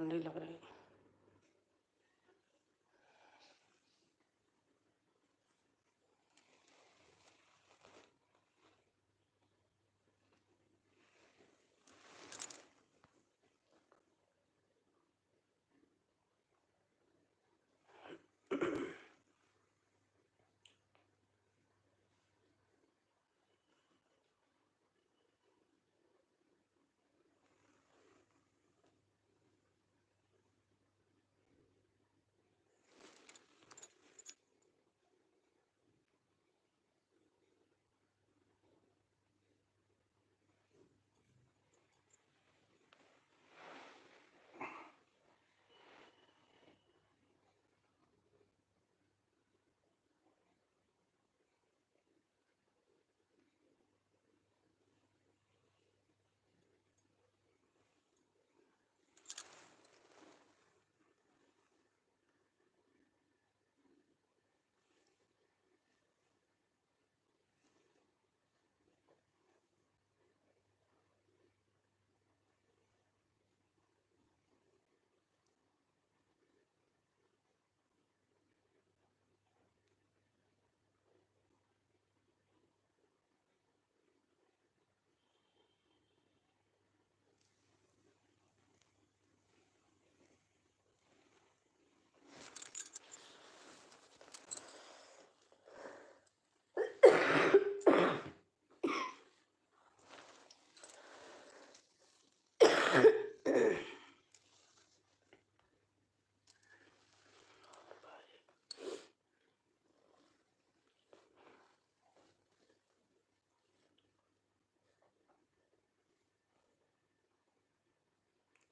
ठंडी लग रही।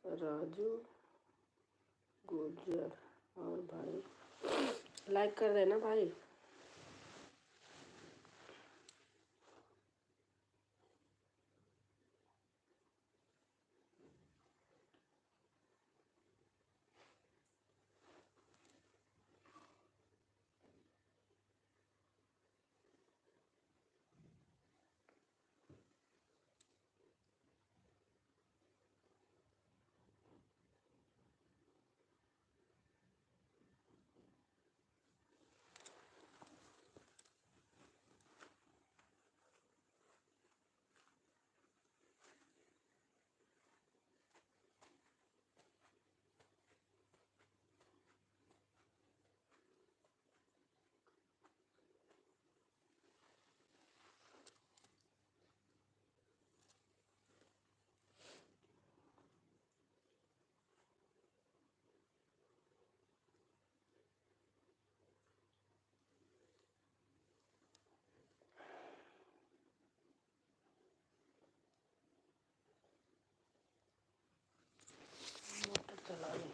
राजू गुर्जर और भाई लाइक कर देना भाई। मोटर चला ली।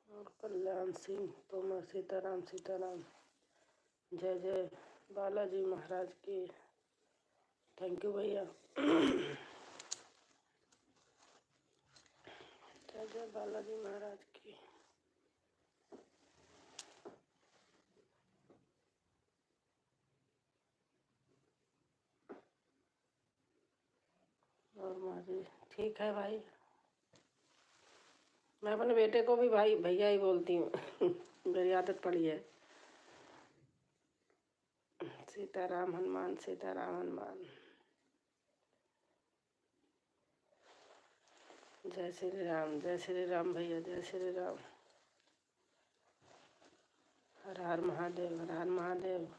और कल्याण सिंह तोमर सीताराम सीताराम। जय जय बालाजी महाराज की। थैंक यू भैया। जय जय बालाजी महाराज की। और माजी ठीक है भाई। मैं अपने बेटे को भी भाई भैया ही बोलती हूँ। मेरी आदत पड़ी है। सीताराम हनुमान सीताराम हनुमान। जय श्री राम भैया, जय श्री राम। हर हर महादेव, हर हर महादेव।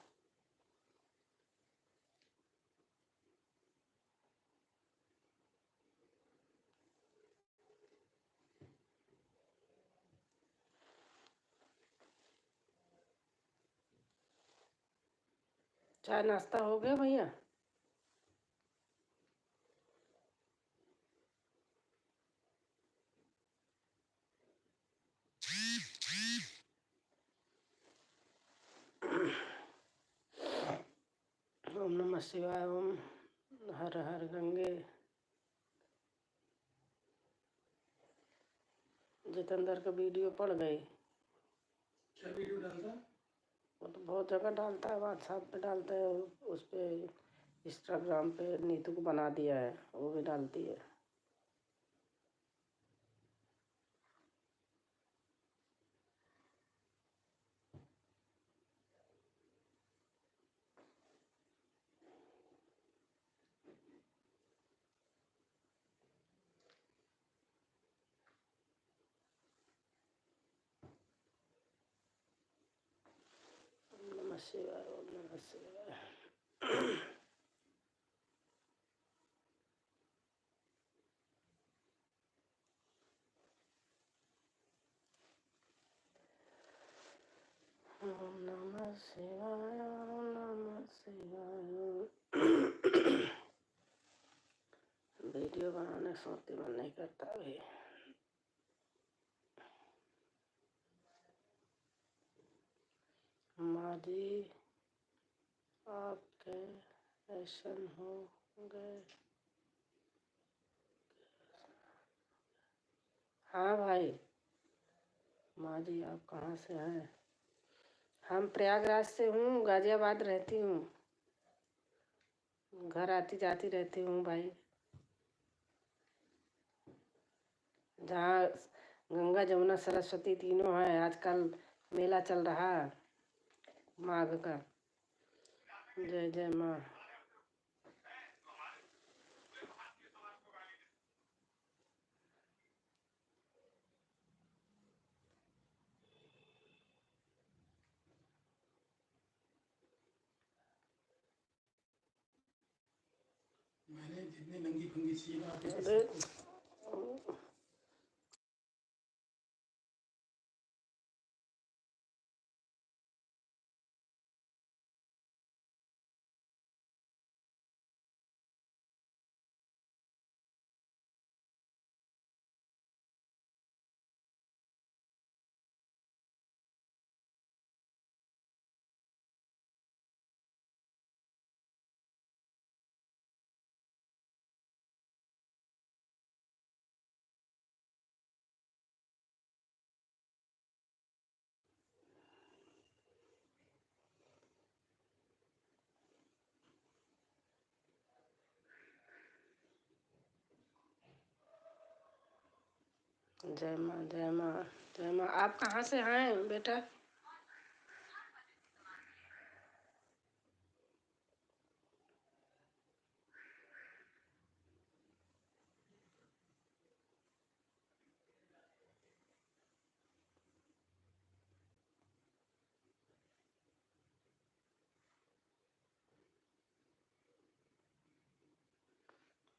चाय नाश्ता हो गया भैया? ओम नमः शिवाय। ओम हर हर गंगे। जितेंद्र का वीडियो पड़ गई। क्या वीडियो डालता? वो तो बहुत जगह डालता है, व्हाट्सएप पे डालता है, उस पे इंस्टाग्राम पे नीतू को बना दिया है, वो भी डालती है। ओम नमः शिवाय। ओम नमः शिवाय। ओम नमः शिवाय। ओम नमः शिवाय। वीडियो बनाने सोचती मन नहीं करता अभी। माँ जी आपके ऐसन हो गए। हाँ भाई। माँ जी आप कहाँ से हैं? हम प्रयागराज से हूँ, गाजियाबाद रहती हूँ, घर आती जाती रहती हूँ भाई। जहाँ गंगा जमुना सरस्वती तीनों हैं। आजकल मेला चल रहा है माघ का। जय जय माँ। मैंने जितने नंगी फंगी चीज आते थे अरे सबको जय माँ जय माँ जय माँ। आप कहाँ से हैं बेटा?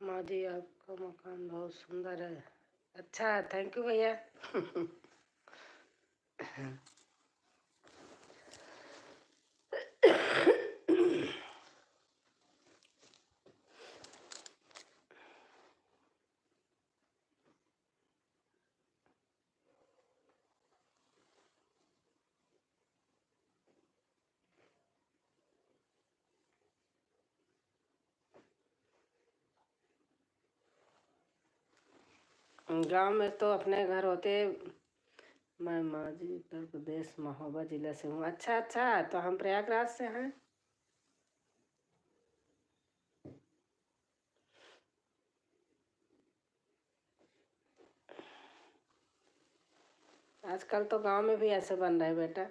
माँ जी आपका मकान बहुत सुंदर है। अच्छा है, थैंक यू भैया। गांव में तो अपने घर होते। मैं माजी उत्तर प्रदेश महोबा जिला से हूँ। अच्छा अच्छा, तो हम प्रयागराज से हैं। आजकल तो गांव में भी ऐसे बन रहे बेटा।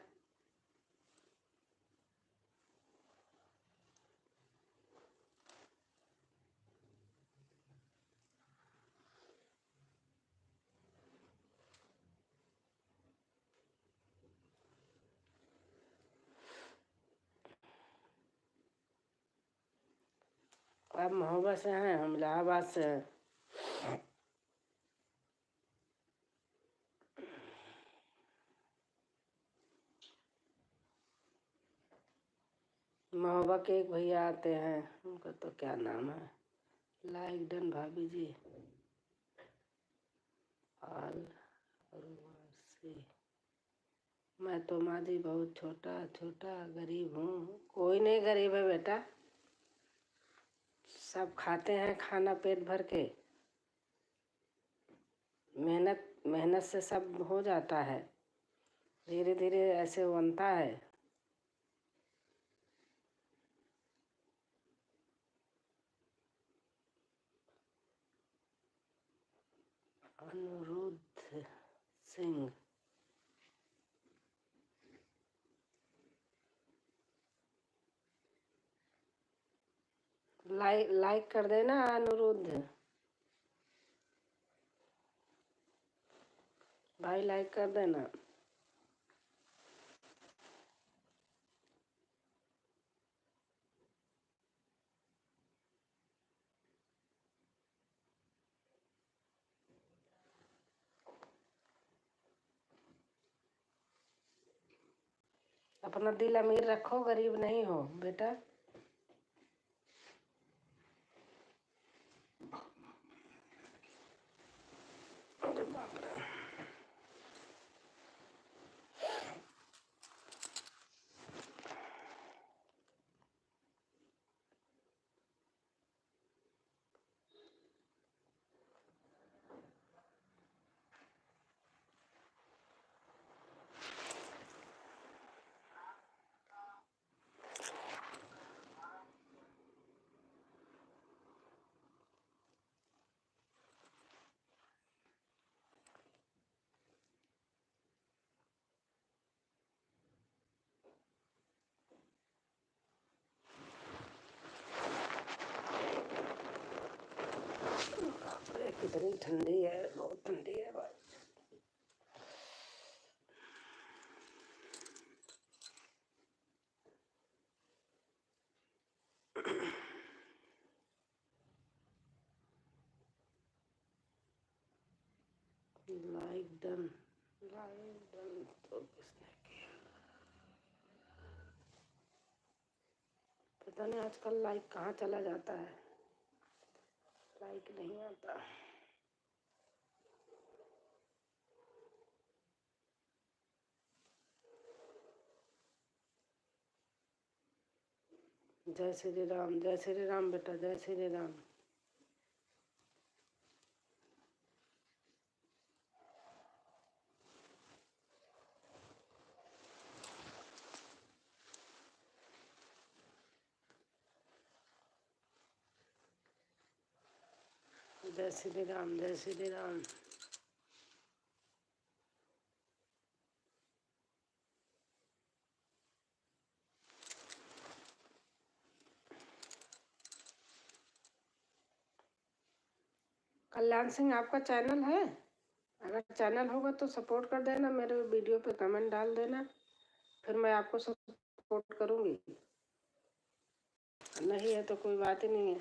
आप महोबा से हैं, हम इलाहाबाद से हैं। महोबा के एक भैया आते हैं, उनका तो क्या नाम है, लाइक डन भाभी जी। और मैं तो माँ जी बहुत छोटा छोटा गरीब हूँ। कोई नहीं गरीब है बेटा, सब खाते हैं खाना पेट भर के। मेहनत मेहनत से सब हो जाता है, धीरे धीरे ऐसे बनता है। अनुरुद्ध सिंह, लाइक कर देना अनुरुद्ध भाई, लाइक कर देना। अपना दिल अमीर रखो, गरीब नहीं हो बेटा। अरे बाप रे, कितनी ठंडी है, बहुत ठंडी है भाई। लाइक डन तो किसने किया पता नहीं, आजकल लाइक कहाँ चला जाता है, लाइक नहीं आता। जय श्री राम, जय श्री राम बेटा, जय श्री राम। जय श्री राम, जय श्री राम। कल्याण सिंह, आपका चैनल है? अगर चैनल होगा तो सपोर्ट कर देना, मेरे वीडियो पे कमेंट डाल देना, फिर मैं आपको सपोर्ट करूँगी। नहीं है तो कोई बात ही नहीं है।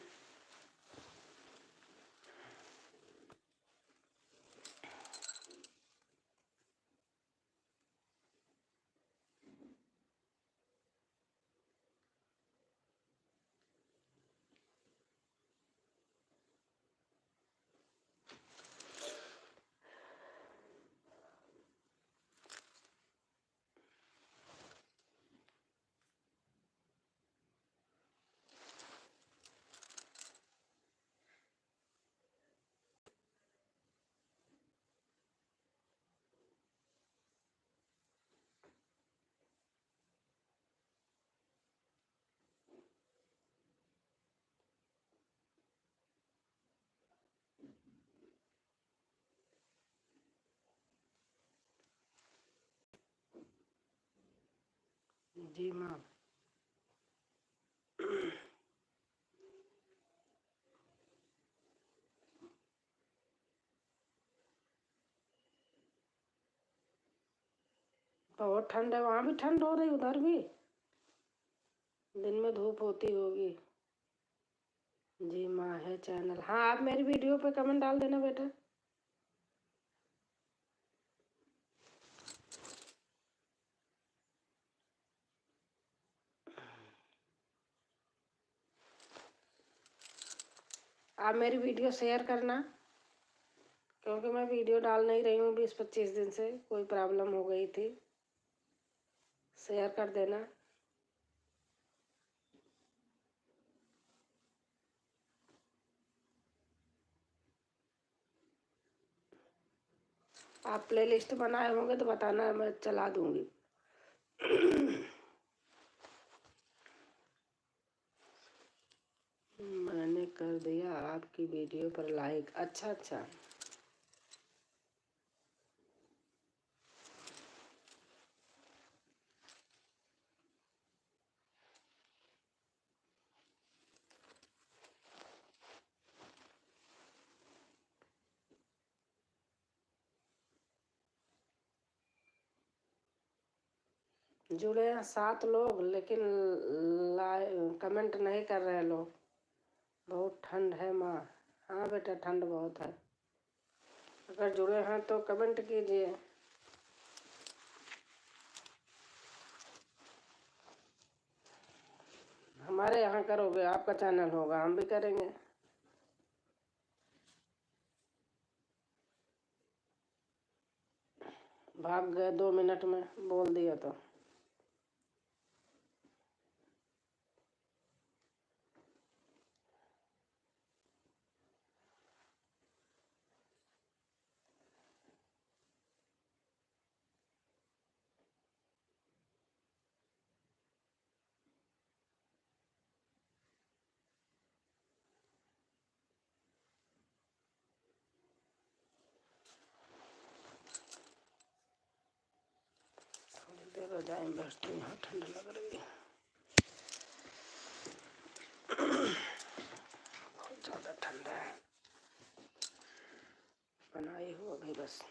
जी माँ। बहुत ठंड है, वहाँ भी ठंड हो रही, उधर भी दिन में धूप होती होगी। जी माँ है चैनल, हाँ आप मेरी वीडियो पे कमेंट डाल देना बेटा। आप मेरी वीडियो शेयर करना, क्योंकि मैं वीडियो डाल नहीं रही हूँ 20-25 दिन से, कोई प्रॉब्लम हो गई थी। शेयर कर देना। आप प्लेलिस्ट बनाए होंगे तो बताना, मैं चला दूंगी। मैंने कर दिया आपकी वीडियो पर लाइक। अच्छा अच्छा। जुड़े हैं 7 लोग, लेकिन कमेंट नहीं कर रहे लोग। बहुत ठंड है माँ। हाँ बेटा, ठंड बहुत है। अगर जुड़े हैं तो कमेंट कीजिए। हमारे यहाँ करोगे, आपका चैनल होगा, हम भी करेंगे। भाग गए 2 मिनट में, बोल दिया तो। थोड़ी देर हो जाए, बैठती हूँ, ठंड लग रही है। बहुत ज़्यादा ठंड है। बनाई हूँ अभी बस।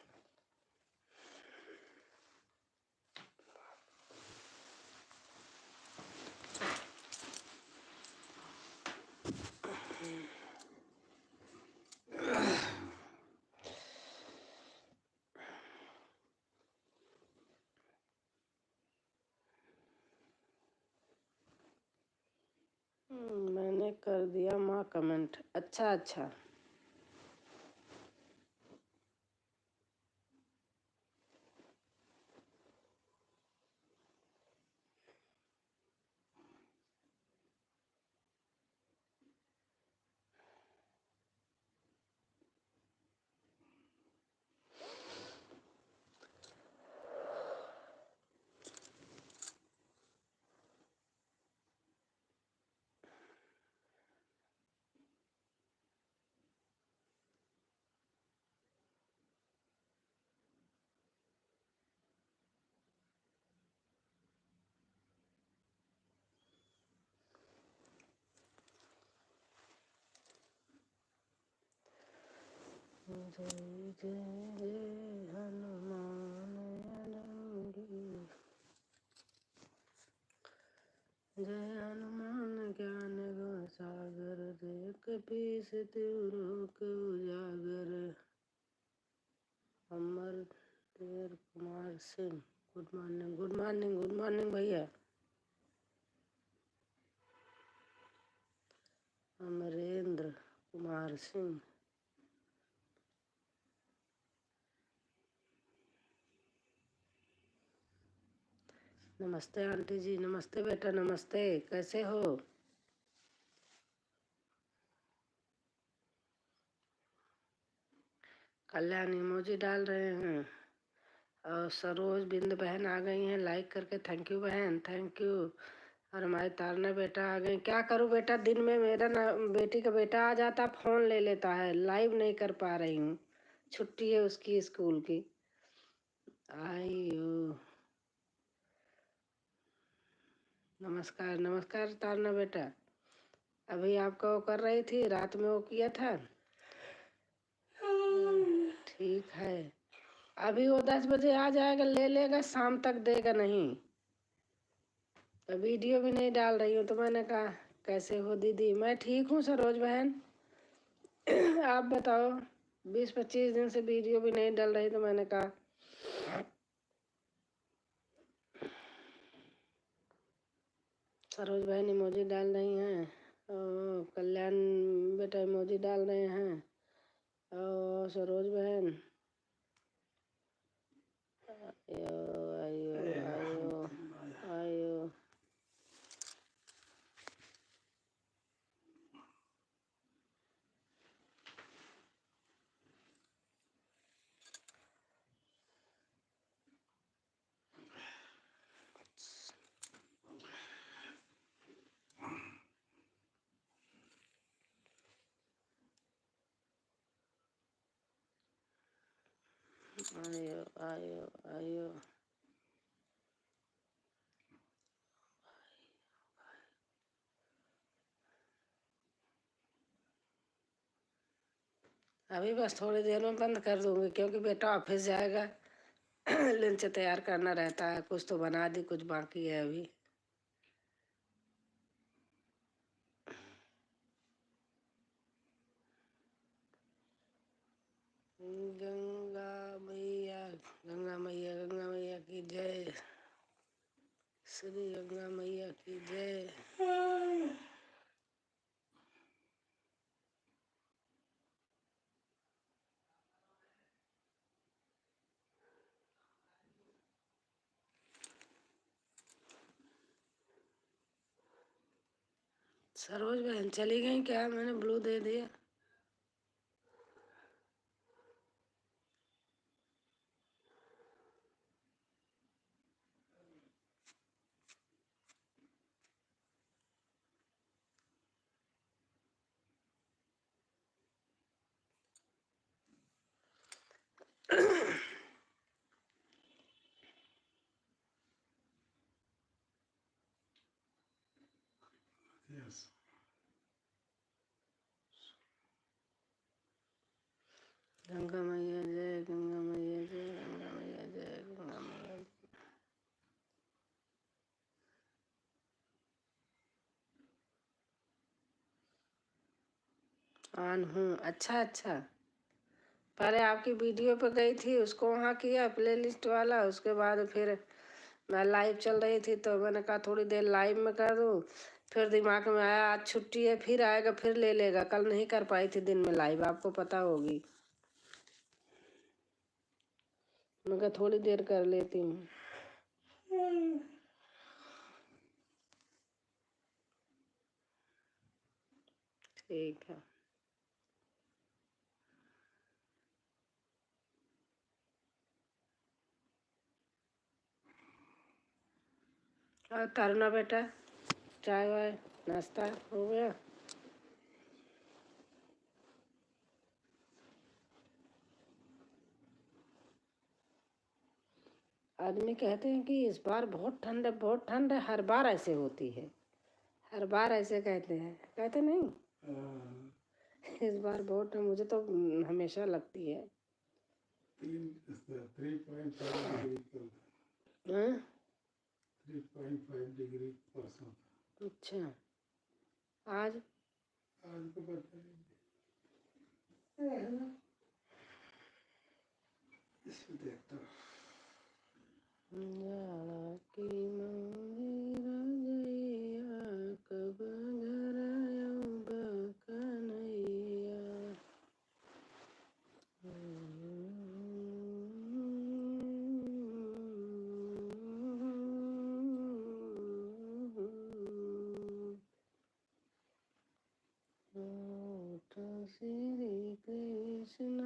मैंने कर दिया माँ कमेंट। अच्छा अच्छा। जय जय जय हनुमान ज्ञान गुण सागर, जय कपीस तिहुँ लोक उजागर। Amar Dev Kumar Singh, good morning, good morning, good morning भैया। अमरेंद्र कुमार सिंह। नमस्ते आंटी जी, नमस्ते बेटा, नमस्ते। कैसे हो? कल्याण इमोजी डाल रहे हैं। और सरोज बिंद बहन आ गई हैं लाइक करके। थैंक यू बहन, थैंक यू। और हमारे तारना बेटा आ गए। क्या करूं बेटा, दिन में मेरा ना बेटी का बेटा आ जाता, फ़ोन ले लेता है, लाइव नहीं कर पा रही हूँ। छुट्टी है उसकी स्कूल की। आइयो, नमस्कार नमस्कार तारना बेटा। अभी आपको वो कर रही थी, रात में वो किया था। ठीक है। अभी वो 10 बजे आ जाएगा, ले लेगा, शाम तक देगा नहीं। तो वीडियो भी नहीं डाल रही हूँ, तो मैंने कहा कैसे हो दीदी? मैं ठीक हूँ सरोज बहन। आप बताओ। 20-25 दिन से वीडियो भी नहीं डाल रही, तो मैंने कहा सरोज बहन इमोजी डाल रही हैं। कल्याण बेटा इमोजी जी डाल रहे हैं और सरोज बहन आयो आयो आयो आयो। आयो आयो आयो। अभी बस थोड़ी देर में बंद कर दूंगी क्योंकि बेटा ऑफिस जाएगा। लंच तैयार करना रहता है, कुछ तो बना दी, कुछ बाकी है अभी। गंगा मैया गंगा मैया गंगा मैया की जय। श्री गंगा मैया की जय। सरोज बहन चली गई क्या? मैंने ब्लू दे दिया। Yes. गंगा मैया जय गंगा मैया जय गंगा मैया जय गंगा मैया जय। ऑन हूँ। अच्छा अच्छा। पहले आपकी वीडियो पे गई थी, उसको वहाँ किया प्लेलिस्ट वाला, उसके बाद फिर मैं लाइव चल रही थी तो मैंने कहा थोड़ी देर लाइव में कर दूँ। फिर दिमाग में आया आज छुट्टी है, फिर आएगा फिर ले लेगा। कल नहीं कर पाई थी दिन में लाइव, आपको पता होगी। मैं कहा थोड़ी देर कर लेती हूँ। ठीक है। और तरुणा बेटा चाय वाय नाश्ता हो गया? आदमी कहते हैं कि इस बार बहुत ठंड है, बहुत ठंड है। हर बार ऐसे होती है, हर बार ऐसे कहते हैं, कहते नहीं? इस बार बहुत ठंड मुझे तो हमेशा लगती है। 3.5 डिग्री कल था। हाँ? 3.5 डिग्री परसों था। अच्छा। आज आज तो पता नहीं। इसमें देखता हूँ। जाड़ा की मंगेरा जइया कब घर आऊं कन्हैया। श्री कृष्ण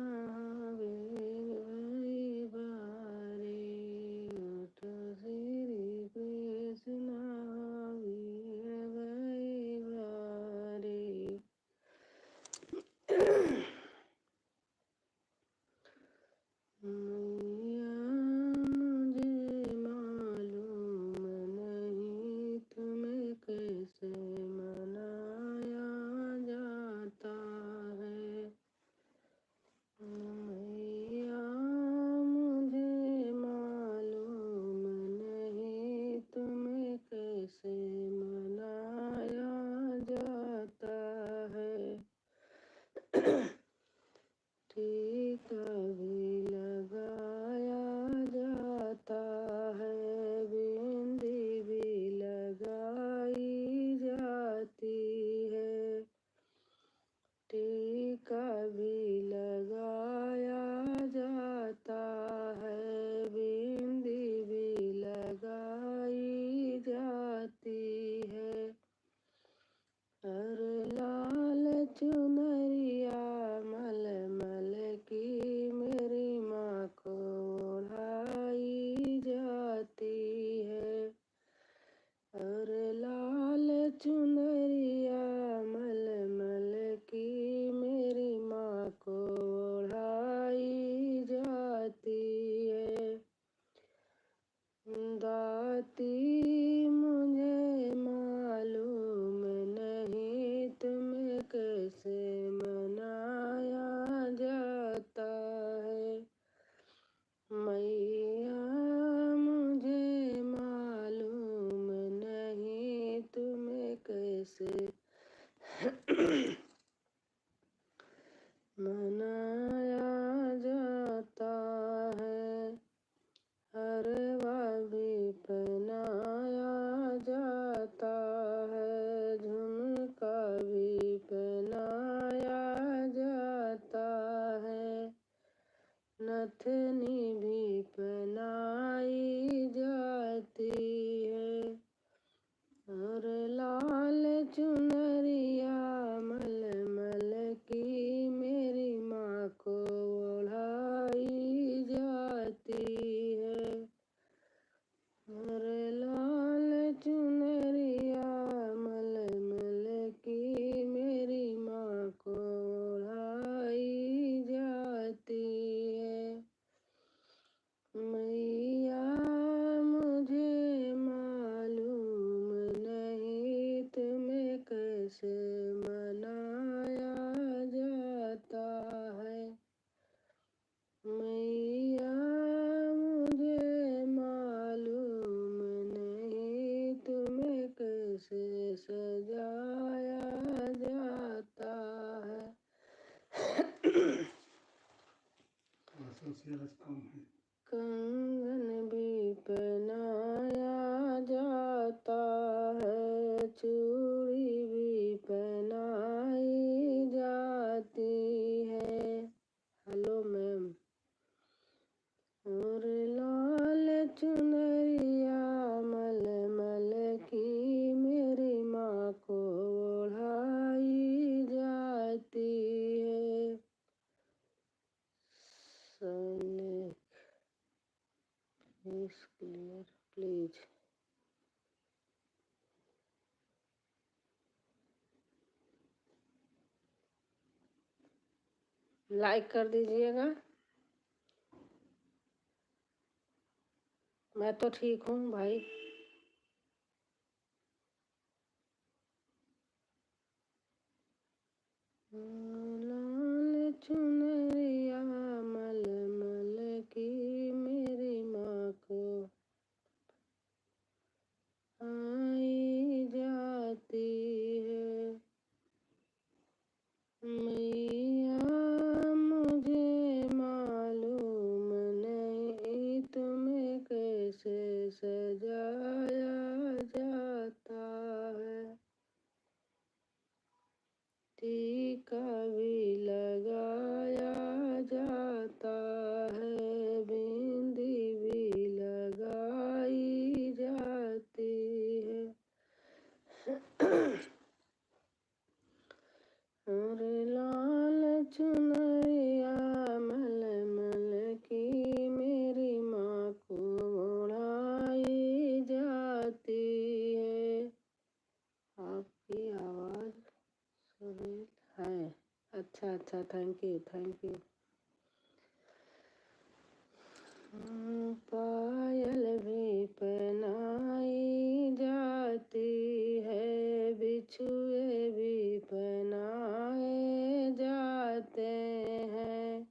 वेरी बारे। श्री कृष्ण वेरी बारे। मैया मुझे मालूम नहीं तुम्हें कैसे मनाया जाता है। और लाल चुनरिया मलमल की मेरी माँ को ओढ़ाई जाती है। और लाल चुनरिया मलमल की मेरी माँ को ओढ़ाई जाती है। दाती मुझे मालूम नहीं तुम्हें कैसे मनाया जाता है। मैया मुझे मालूम नहीं तुम्हें कैसे मनाया जाता है। हरवा भी पहनाया जाता है, झुमका भी पहनाया जाता है, नथनी भी पहनाई जाती है। और लाल चुनरिया मलमल की मेरी माँ को ओढ़ाई जाती है। और लाल चुनरिया मलमल की मेरी माँ को ओढ़ाई जाती है। मैया मुझे मालूम नहीं तुम्हें कैसे मनाया जाता है। मैया मुझे मालूम नहीं तुम्हें कैसे सजाया जाता है। कंगन भी पहनाया जाता है, चूड़ी भी पहनाई जाती है। Hello ma'am. और लाल चुनरिया मलमल की मेरी माँ को ओढ़ाई जाती है। Clear please. लाइक कर दीजिएगा। मैं तो ठीक हूँ भाई। लाल चुनरिया मलमल की मेरी माँ को आई जाती है। मैया मुझे मालूम नहीं तुम्हें कैसे सजाया जाता है। टीका भी लगाया जाता है, बिंदी भी लगाई जाती है। और लाल चुनरिया मलमल की मेरी माँ को ओढ़ाई जाती है। आपकी आवाज़ सुरील है। अच्छा अच्छा, थैंक यू थैंक यू। पायल भी पहनाई जाती है, बिछुए भी पहनाए जाते हैं,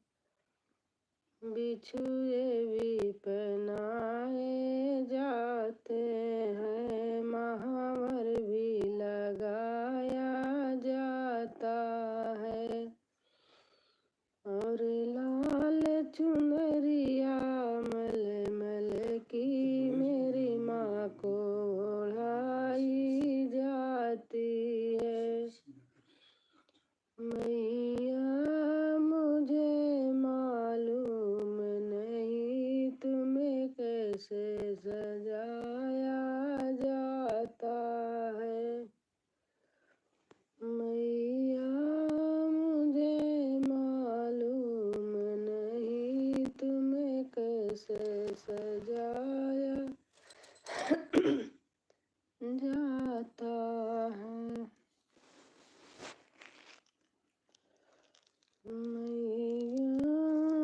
बिछुए भी पहनाए जाते हैं, महावर भी लगाया जाता है। और लाल चुनरिया मलमल की मेरी माँ को ओढ़ाई जाती है। मैया मुझे मालूम नहीं तुम्हें कैसे सजाया जाता है। मैया मुझे मालूम नहीं तुम्हें कैसे सजाया जाता है। मैया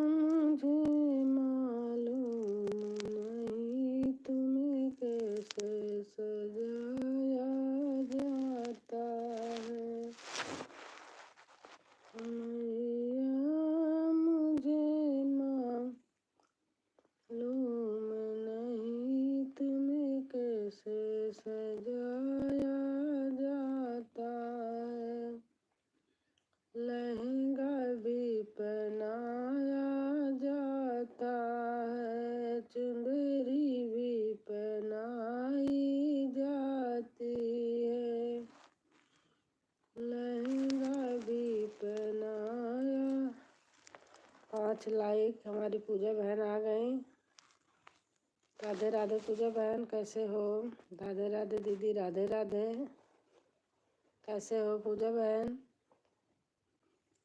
मुझे मालूम नहीं तुम्हें कैसे सजाया जाता है। मैया मुझे मालूम नहीं तुम्हें कैसे सजाया जाता है। लहंगा भी पहनाया जाता है, चुंदरी भी पहनाई जाती है। लहंगा भी पहनाया। 5 लाइक। हमारी पूजा बहन आ गई। राधे राधे पूजा बहन, कैसे हो? राधे राधे दीदी, राधे राधे। कैसे हो पूजा बहन?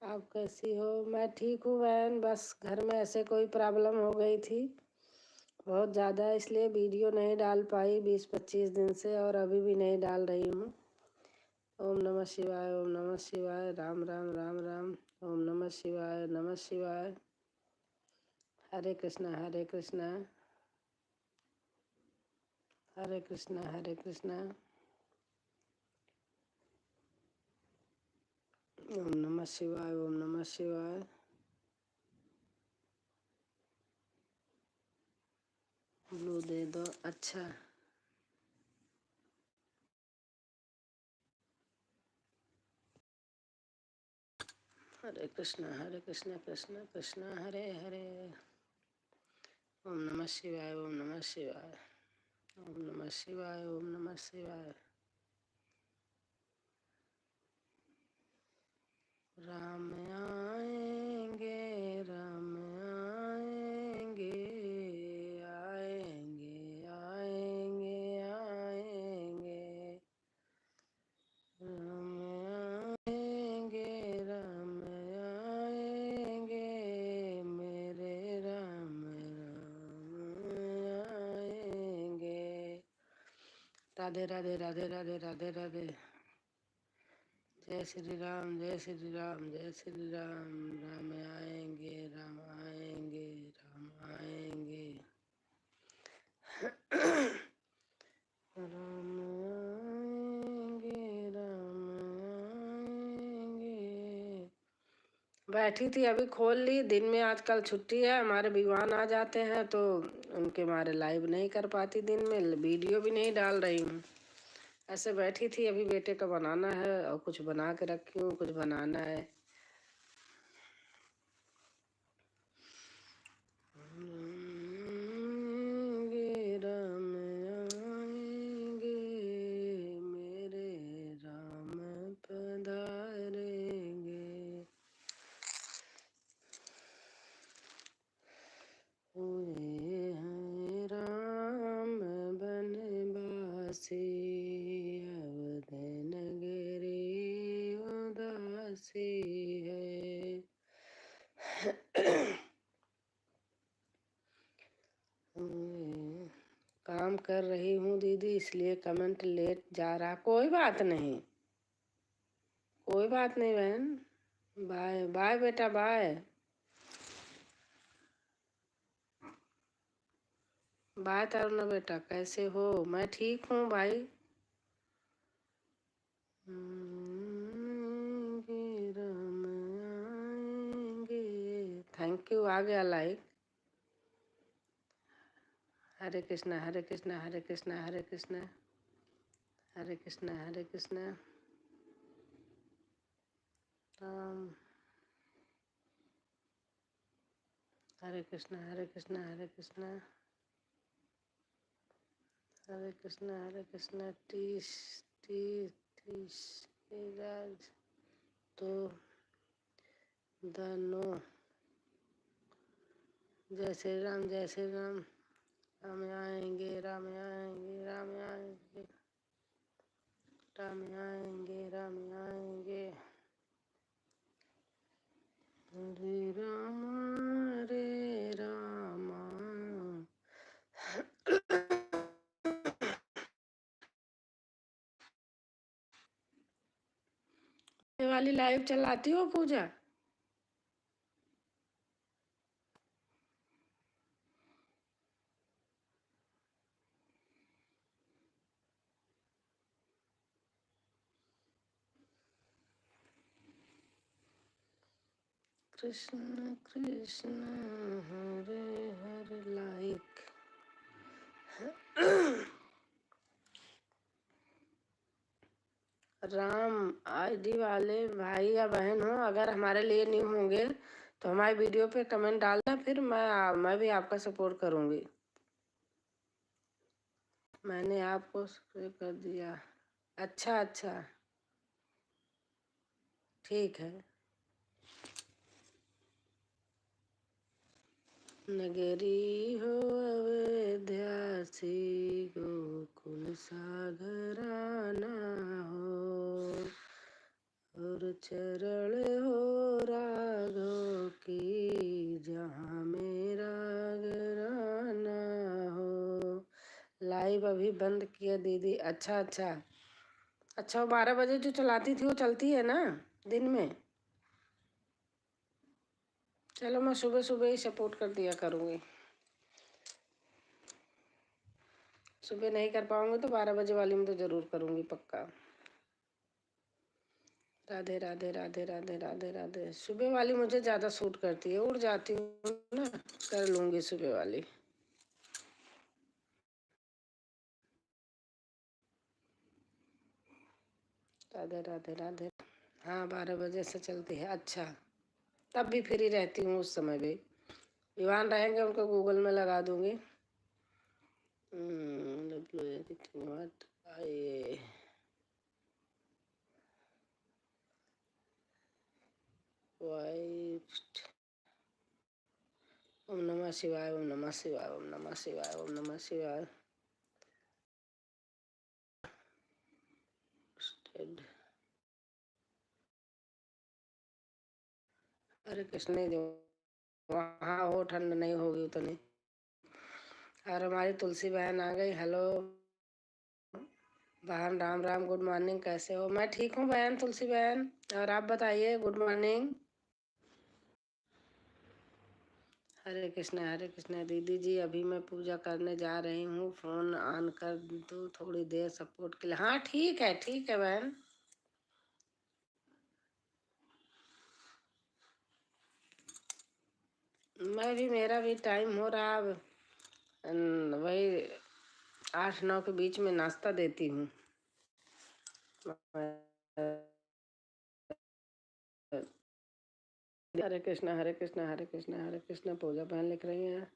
आप कैसी हो? मैं ठीक हूँ बहन, बस घर में ऐसे कोई प्रॉब्लम हो गई थी बहुत ज़्यादा, इसलिए वीडियो नहीं डाल पाई 20-25 दिन से, और अभी भी नहीं डाल रही हूँ। ओम नमः शिवाय, ओम नमः शिवाय, राम राम राम राम। ओम नमः शिवाय, नमः शिवाय। हरे कृष्णा हरे कृष्णा, हरे कृष्णा हरे कृष्णा। ओम नमः शिवाय, ओम नमः शिवाय। ब्लू दे दो। अच्छा, हरे कृष्णा कृष्ण कृष्ण हरे हरे। ओम नमः शिवाय, ओम नमः शिवाय, ओम नमः शिवाय, ओम नमः शिवाय। राम आएंगे, राम आएंगे, आएंगे आएंगे आएंगे। राम आएंगे, राम आएंगे, मेरे राम राम आएंगे। राधे राधे राधे राधे राधे राधे। जय श्री राम, जय श्री राम, जय श्री राम। राम आएंगे, राम आएंगे, राम आएंगे। राम आएंगे, राम आएंगे। बैठी थी, अभी खोल ली। दिन में आजकल छुट्टी है, हमारे विद्वान आ जाते हैं तो उनके मारे लाइव नहीं कर पाती, दिन में वीडियो भी नहीं डाल रही हूँ। ऐसे बैठी थी, अभी बेटे का बनाना है और कुछ बना के रखी हूँ, कुछ बनाना है। राम आएंगे, मेरे राम पधारेंगे। हुए हैं राम बनवासी, अवध नगरी उदासी है। काम कर रही हूँ दीदी, इसलिए कमेंट लेट जा रहा। कोई बात नहीं, कोई बात नहीं बहन। बाय बाय बेटा, बाय बाय। तरुणा बेटा कैसे हो? मैं ठीक हूँ भाई। राम आएंगे। थैंक यू, आ गया लाइक। हरे कृष्णा हरे कृष्णा, हरे कृष्णा हरे कृष्णा, हरे कृष्णा हरे कृष्णा। राम हरे कृष्णा हरे कृष्णा, हरे कृष्णा हरे कृष्णा, हरे कृष्णा। तीस तीस तीस राज तो दानो। जय श्री राम, जय श्री राम। राम आएंगे, राम आएंगे, राम आएंगे। राम आएंगे, राम आएंगे। हरे रामा ये वाली लाइव चलाती हो पूजा? कृष्ण कृष्ण हरे हरे लाइक। राम आईडी वाले भाई या बहन हो, अगर हमारे लिए न्यू होंगे तो हमारी वीडियो पे कमेंट डालना, फिर मैं भी आपका सपोर्ट करूंगी। मैंने आपको सब्सक्राइब कर दिया। अच्छा अच्छा, ठीक है। नगरी हो अयोध्यासी, गोकुल सागराना हो, और चरण हो राघव की, जहाँ मेरा घराना हो। लाइव अभी बंद किया दीदी। अच्छा अच्छा अच्छा, वो 12 बजे जो चलाती थी वो चलती है ना दिन में? चलो मैं सुबह सुबह ही सपोर्ट कर दिया करूँगी। सुबह नहीं कर पाऊंगी तो 12 बजे वाली में तो ज़रूर करूँगी पक्का। राधे राधे राधे राधे राधे राधे। सुबह वाली मुझे ज़्यादा सूट करती है, उड़ जाती हूँ ना, कर लूँगी सुबह वाली। राधे राधे राधे। हाँ 12 बजे से चलती है। अच्छा, तब भी फ्री रहती हूँ उस समय भी। विवान रहेंगे उनको गूगल में लगा दूँगी। ओम नमः शिवाय, ओम नमः शिवाय, ओम नमः शिवाय, ओम नमः शिवाय। अरे कृष्ण जो वहाँ हो, ठंड नहीं होगी उतनी। और हमारी तुलसी बहन आ गई। हेलो बहन, राम राम, गुड मॉर्निंग, कैसे हो? मैं ठीक हूँ बहन, तुलसी बहन, और आप बताइए। Good morning. हरे कृष्णा दीदी जी, अभी मैं पूजा करने जा रही हूँ, फोन ऑन कर दो थोड़ी देर सपोर्ट के लिए। हाँ ठीक है बहन। मैं भी, मेरा भी टाइम हो रहा अब, वही 8-9 के बीच में नाश्ता देती हूँ। हरे कृष्णा हरे कृष्णा हरे कृष्णा हरे कृष्णा। पूजा बहन लिख रही हैं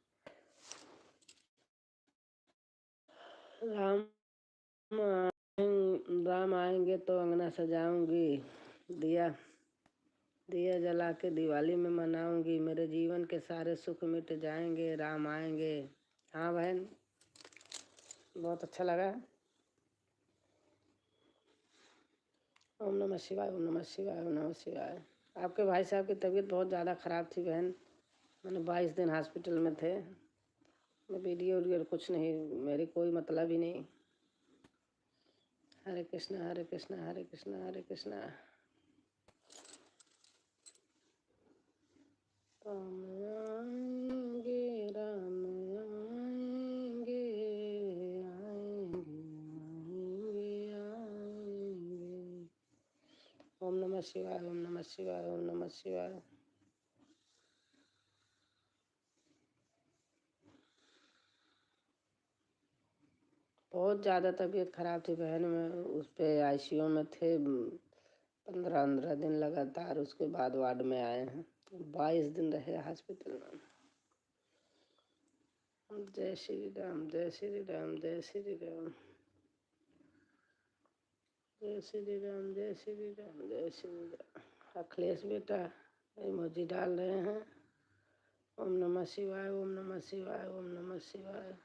राम राम आएंगे तो अंगना सजाऊंगी, दिया दिया जला के दिवाली में मनाऊंगी, मेरे जीवन के सारे सुख मिट जाएंगे, राम आएंगे। हाँ बहन, बहुत अच्छा लगा। ओम नमः शिवाय, ओम नमः शिवाय, ओम नमः शिवाय। आपके भाई साहब की तबीयत बहुत ज़्यादा ख़राब थी बहन, मैंने 22 दिन हॉस्पिटल में थे। मैं वीडियो कुछ नहीं, मेरी कोई मतलब ही नहीं। हरे कृष्णा हरे कृष्णा हरे कृष्णा हरे कृष्णा। राम आएंगे, राम आएंगे, आएंगे आएंगे आएंगे। ओम नमः शिवाय, ओम नमः शिवाय, ओम नमः शिवाय। बहुत ज़्यादा तबीयत खराब थी बहन, में उस पे आईसीयू में थे 15-15 दिन लगातार, उसके बाद वार्ड में आए हैं। 22 दिन रहे हॉस्पिटल में। जय श्री राम, जय श्री राम, जय श्री राम, जय श्री राम, जय श्री राम, जय श्री राम। अखिलेश बेटा इमोजी डाल रहे हैं। ओम नमः शिवाय, ओम नमः शिवाय, ओम नमः शिवाय।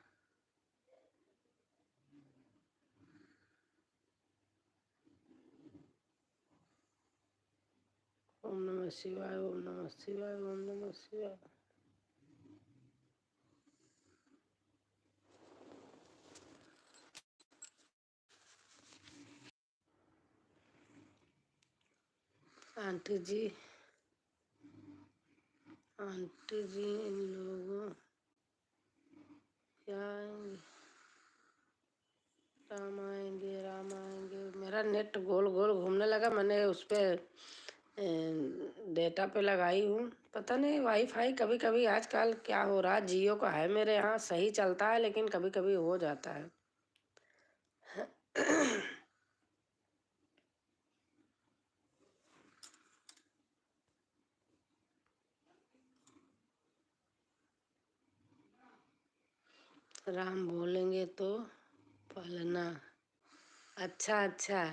नमः शिवाय, ओम नमः शिवाय, ओम नमः शिवाय। आंटी जी इन लोगों क्या आएंगे? राम आएंगे। मेरा नेट गोल गोल घूमने लगा, मैंने उस पर डेटा पे लगाई हूँ। पता नहीं वाईफाई कभी कभी आजकल क्या हो रहा है, जियो का है मेरे यहाँ, सही चलता है, लेकिन कभी कभी हो जाता है। राम बोलेंगे तो पलना। अच्छा अच्छा।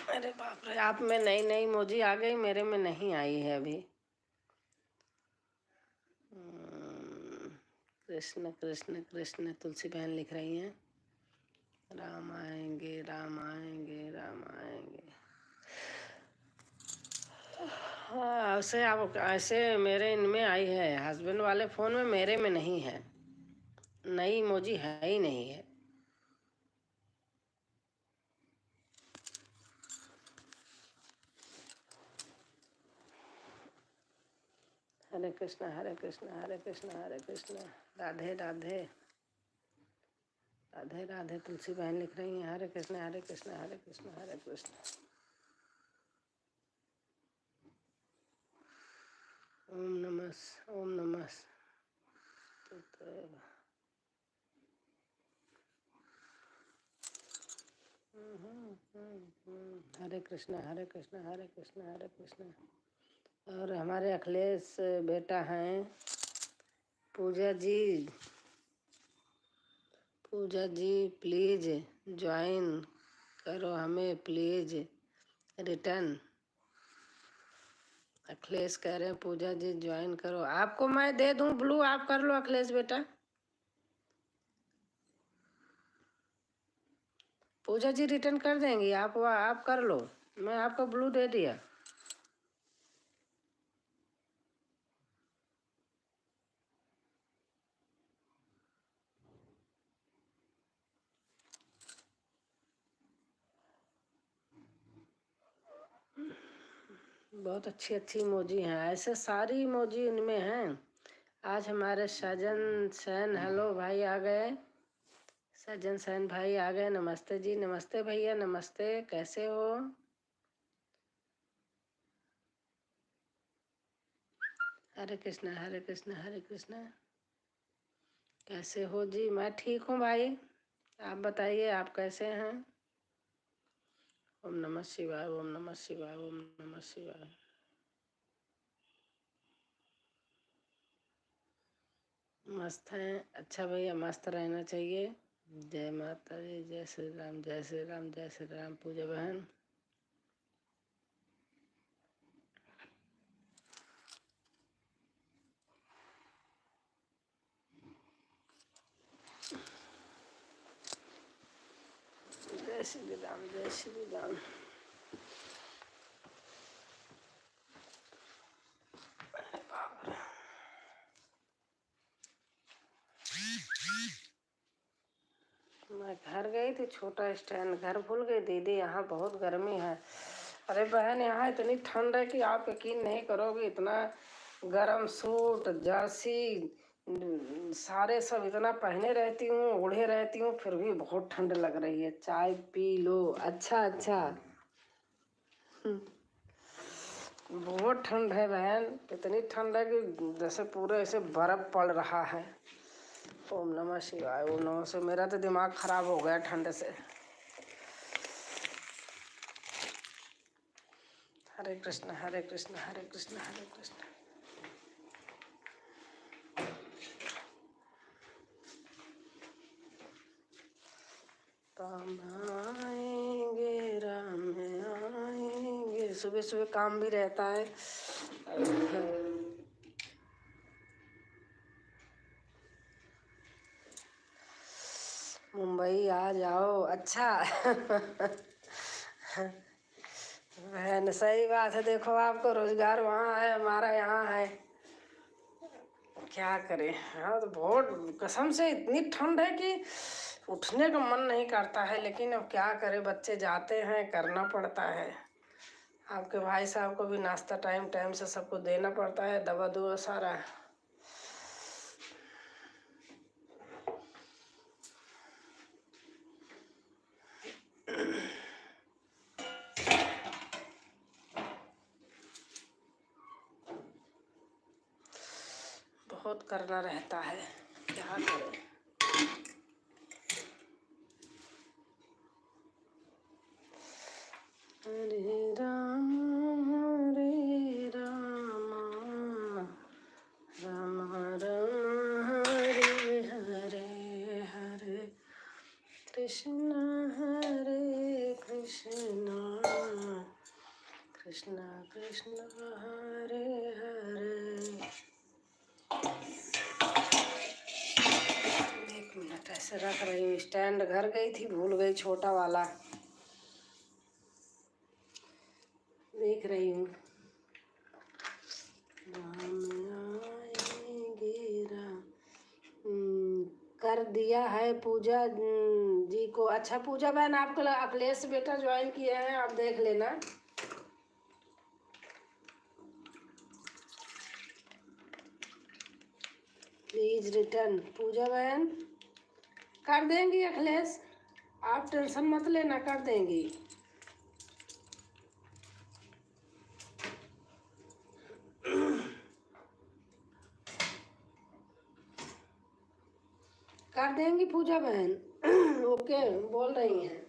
अरे बाप रे, आप में नई नई इमोजी आ गई, मेरे में नहीं आई है अभी। कृष्ण कृष्ण कृष्ण, तुलसी बहन लिख रही हैं। राम आएंगे राम आएंगे राम आएंगे। हाँ, ऐसे आप ऐसे मेरे इनमें आई है, हस्बैंड वाले फ़ोन में, मेरे में नहीं है, नई इमोजी है ही नहीं है। हरे कृष्णा हरे कृष्णा हरे कृष्णा हरे कृष्णा, राधे राधे राधे राधे। तुलसी बहन लिख रही हैं, हरे कृष्णा हरे कृष्णा हरे कृष्णा हरे कृष्णा। ओम नमः हरे कृष्णा हरे कृष्णा हरे कृष्णा हरे कृष्णा। और हमारे अखिलेश बेटा हैं, पूजा जी प्लीज ज्वाइन करो हमें, प्लीज रिटर्न। अखिलेश कह रहे हैं पूजा जी ज्वाइन करो। आपको मैं दे दूं ब्लू, आप कर लो अखिलेश बेटा। पूजा जी रिटर्न कर देंगी, आप कर लो, मैं आपको ब्लू दे दिया। बहुत अच्छी अच्छी इमोजी हैं, ऐसे सारी इमोजी इनमें हैं। आज हमारे सजन सैन, हेलो भाई आ गए, सजन सैन भाई आ गए। नमस्ते जी, नमस्ते भैया, नमस्ते, कैसे हो? हरे कृष्णा हरे कृष्णा हरे कृष्णा। कैसे हो जी? मैं ठीक हूँ भाई, आप बताइए आप कैसे हैं? ओम नमः शिवाय, ओम नमः शिवाय, ओम नमः शिवाय। मस्त हैं, अच्छा भैया, मस्त रहना चाहिए। जय माता दी, जय श्री राम जय श्री राम जय श्री राम। पूजा बहन जय श्री राम जय श्री राम। मैं घर गई थी, छोटा स्टैंड घर भूल गई दीदी, यहाँ बहुत गर्मी है। अरे बहन, यहाँ इतनी ठंड है कि आप यकीन नहीं करोगे, इतना गरम सूट जर्सी सारे सब इतना पहने रहती हूँ, ओढ़े रहती हूँ, फिर भी बहुत ठंड लग रही है। चाय पी लो। अच्छा अच्छा। बहुत ठंड है बहन, इतनी ठंड है कि जैसे पूरे ऐसे बर्फ पड़ रहा है। ओम नमः शिवाय, ओम नमः शिवाय। मेरा तो दिमाग खराब हो गया ठंड से। हरे कृष्ण हरे कृष्ण हरे कृष्ण हरे कृष्ण। राम आएंगे, सुबह सुबह काम भी रहता है। मुंबई आ जाओ। अच्छा बहन सही बात है। देखो आपको रोजगार वहाँ है, हमारा यहाँ है, क्या करें। हाँ तो बहुत कसम से इतनी ठंड है कि उठने का मन नहीं करता है, लेकिन अब क्या करें, बच्चे जाते हैं, करना पड़ता है। आपके भाई साहब को भी नाश्ता टाइम टाइम से सबको देना पड़ता है, दवा दुआ सारा। बहुत करना रहता है, क्या करें। हरे राम राम राम हरे हरे, हरे कृष्ण कृष्ण कृष्ण हरे हरे। 1 मिनट ऐसे रख रही हूँ, स्टैंड घर गई थी, भूल गई छोटा वाला, देख रही हूँ। राम आएंगे राम। कर दिया है पूजा जी को। अच्छा पूजा बहन आपको अखिलेश बेटा ज्वाइन किए हैं, आप देख लेना। Please return. पूजा बहन कर देंगी अखिलेश, आप टेंशन मत लेना, कर देंगी। कर देंगी पूजा बहन ओके बोल रही हैं।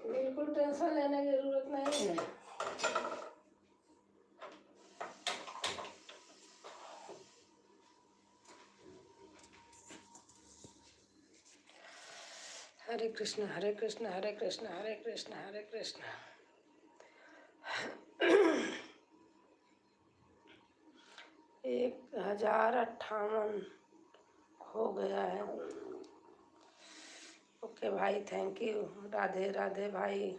बिल्कुल टेंशन लेने की जरूरत नहीं है। हरे कृष्ण हरे कृष्ण हरे कृष्ण हरे कृष्ण हरे कृष्ण। 1058 हो गया है। ओके भाई, थैंक यू। राधे राधे भाई।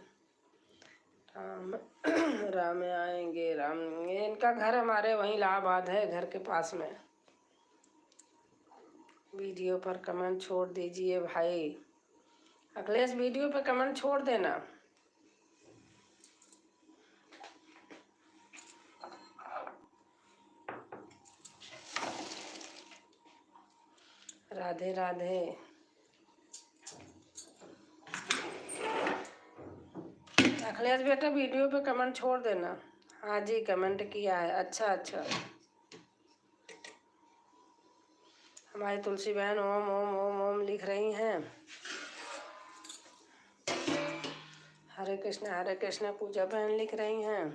राम राम आएंगे राम। इनका घर हमारे वहीं इलाहाबाद है, घर के पास में। वीडियो पर कमेंट छोड़ दीजिए भाई। अखिलेश वीडियो पर कमेंट छोड़ देना। राधे राधे। अखिलेश बेटा वीडियो पे कमेंट छोड़ देना। हाँ जी कमेंट किया है। अच्छा अच्छा। हमारी तुलसी बहन ओम ओम ओम ओम लिख रही हैं। हरे कृष्ण पूजा बहन लिख रही हैं।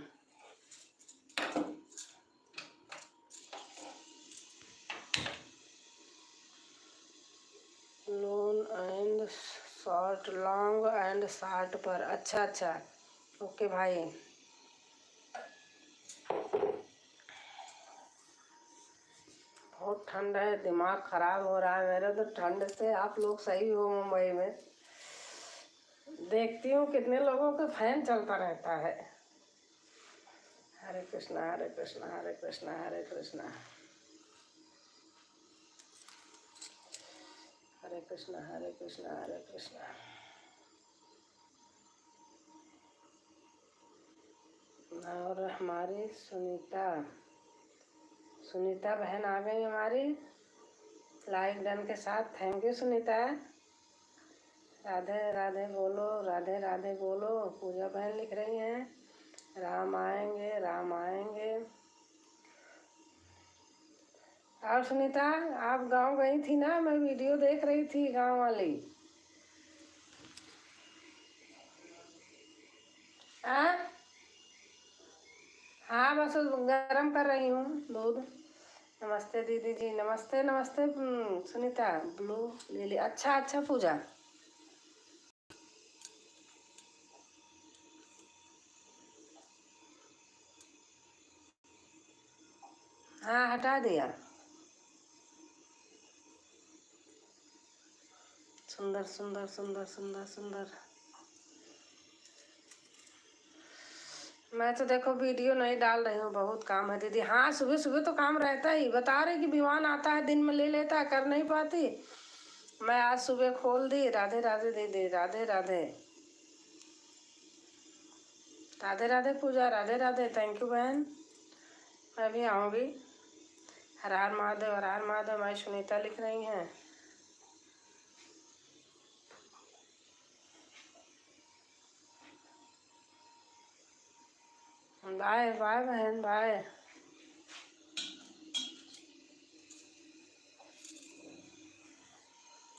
लॉन्ग एंड शॉर्ट पर। अच्छा अच्छा ओके भाई। बहुत ठंड है, दिमाग खराब हो रहा है मेरा तो ठंड से। आप लोग सही हो मुंबई में, देखती हूँ कितने लोगों का फैन चलता रहता है। हरे कृष्णा हरे कृष्णा हरे कृष्णा हरे कृष्णा, हरे कृष्णा हरे कृष्णा हरे कृष्णा। और हमारी सुनीता बहन आ गई हमारी लाइक डन के साथ। Thank you Sunita. राधे राधे बोलो, राधे राधे बोलो। पूजा बहन लिख रही हैं राम आएंगे राम आएंगे। और सुनीता आप गांव गई थी ना, मैं वीडियो देख रही थी गांव वाली। हाँ बस गरम कर रही हूँ दूध। नमस्ते दीदी जी, नमस्ते नमस्ते। सुनीता ब्लू ले ली। अच्छा अच्छा पूजा। हाँ हटा दिया। सुंदर सुंदर सुंदर सुंदर सुंदर। मैं तो देखो वीडियो नहीं डाल रही हूँ, बहुत काम है दीदी। हाँ सुबह सुबह तो काम रहता ही, बता रहे कि विमान आता है दिन में ले लेता है, कर नहीं पाती। मैं आज सुबह खोल दी। राधे राधे दीदी, राधे राधे राधे राधे पूजा, राधे राधे। थैंक यू बहन, मैं भी आऊँगी। हर हर महादेव, हर हर महादेव। मैं सुनीता लिख रही हैं। बाय बाय बहन, बाय।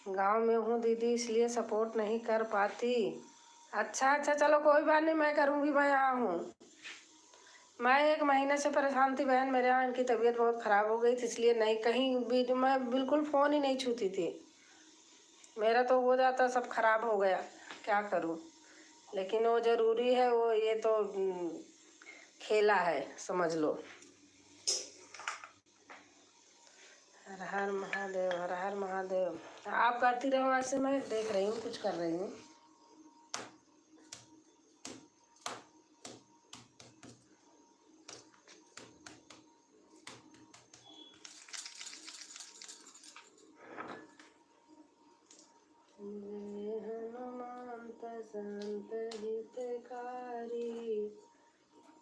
गांव में हूँ दीदी, इसलिए सपोर्ट नहीं कर पाती। अच्छा अच्छा, चलो कोई बात नहीं, मैं करूँगी। मैं यहाँ हूँ। मैं 1 महीने से परेशान थी बहन, मेरे यहाँ इनकी तबीयत बहुत ख़राब हो गई थी, इसलिए नहीं कहीं भी मैं बिल्कुल फ़ोन ही नहीं छूती थी। मेरा तो हो जाता सब खराब हो गया, क्या करूँ। लेकिन वो ज़रूरी है, वो ये तो खेला है, समझ लो। हर हर महादेव, हर हर महादेव। आप करती रहो ऐसे, मैं देख रही हूँ, कुछ कर रही हूँ। हनुमंत संत हितकारी,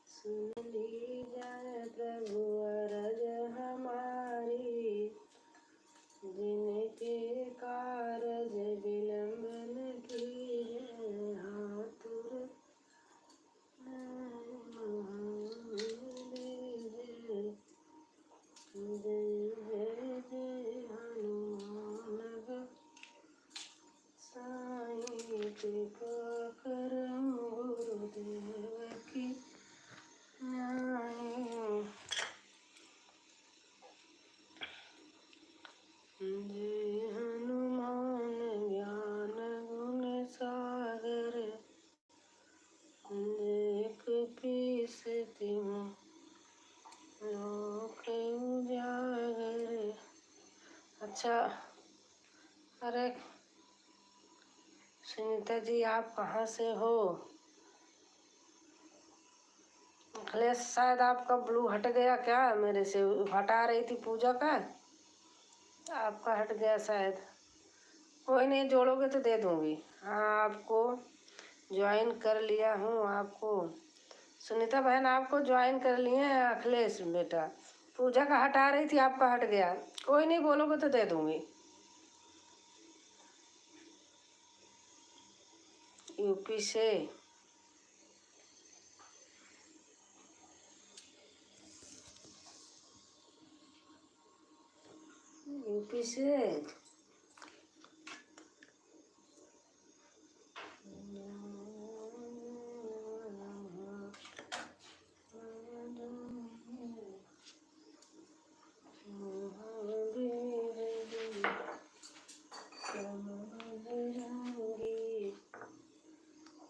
सुन लीजिए प्रभु अरज हमारी। जिनके कारज विलंब न कीजिए, हाथुर दीजिए। जय जय जय हनुमान साईं, कृपा करम गुरुदेव की नाई। जय हनुमान ज्ञान गुण सागर, जय कपीस तिहुँ लोक उजागर। अच्छा, अरे सुनीता जी आप कहाँ से हो? अखिलेश शायद आपका ब्लू हट गया क्या? मेरे से हटा रही थी पूजा का, आपका हट गया शायद। कोई नहीं, जोड़ोगे तो दे दूँगी। हाँ आपको ज्वाइन कर लिया हूँ। आपको सुनीता बहन आपको ज्वाइन कर लिए हैं। अखिलेश बेटा पूजा का हटा रही थी, आपका हट गया। कोई नहीं, बोलोगे तो दे दूँगी। यूपी से। यूपी से।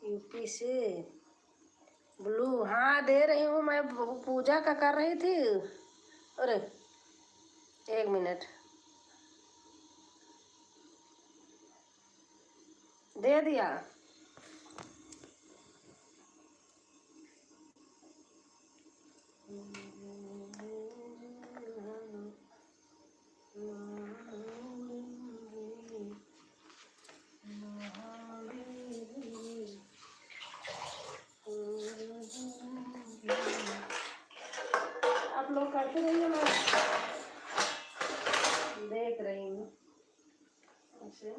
यूपी से ब्लू, हाँ दे रही हूँ। मैं पूजा का कर रही थी। अरे 1 मिनट, दे दिया। आप लोग करते रहिए, मैं देख रही हूँ। अच्छा,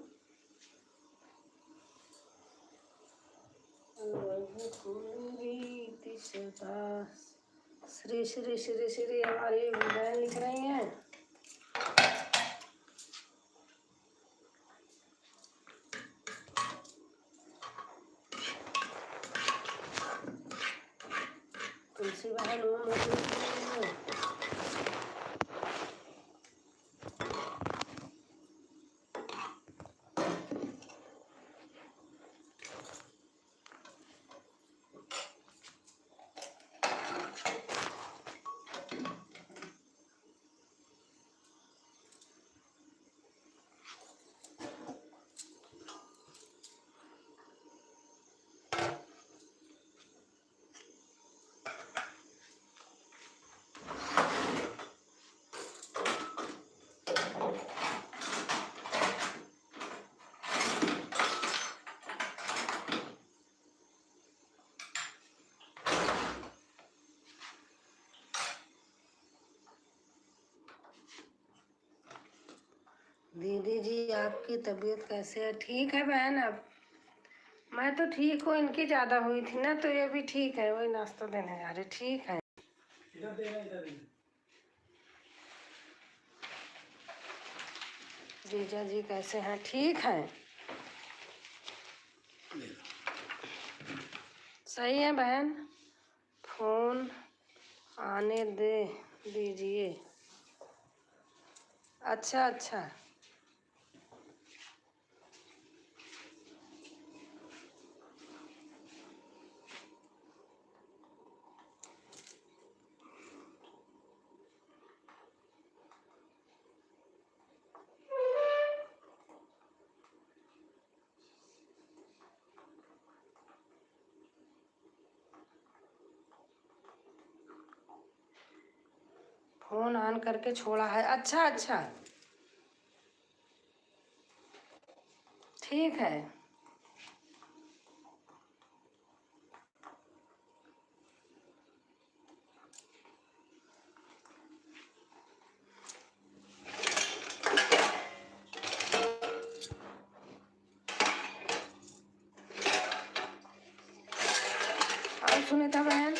श्री श्री श्री श्री हमारी बहन लिख रही हैं। तुलसी बहन ओम दीदी जी आपकी तबीयत कैसे है? ठीक है बहन। अब मैं तो ठीक हूँ, इनकी ज़्यादा हुई थी ना, तो ये भी ठीक है। वही नाश्ता देने जा रहे। ठीक है। इधर देना, इधर देना। जीजा जी कैसे हैं? ठीक है। सही है बहन। फोन आने दे दीजिए। अच्छा अच्छा। फोन ऑन करके छोड़ा है। अच्छा अच्छा। ठीक है। और सुनीता बहन,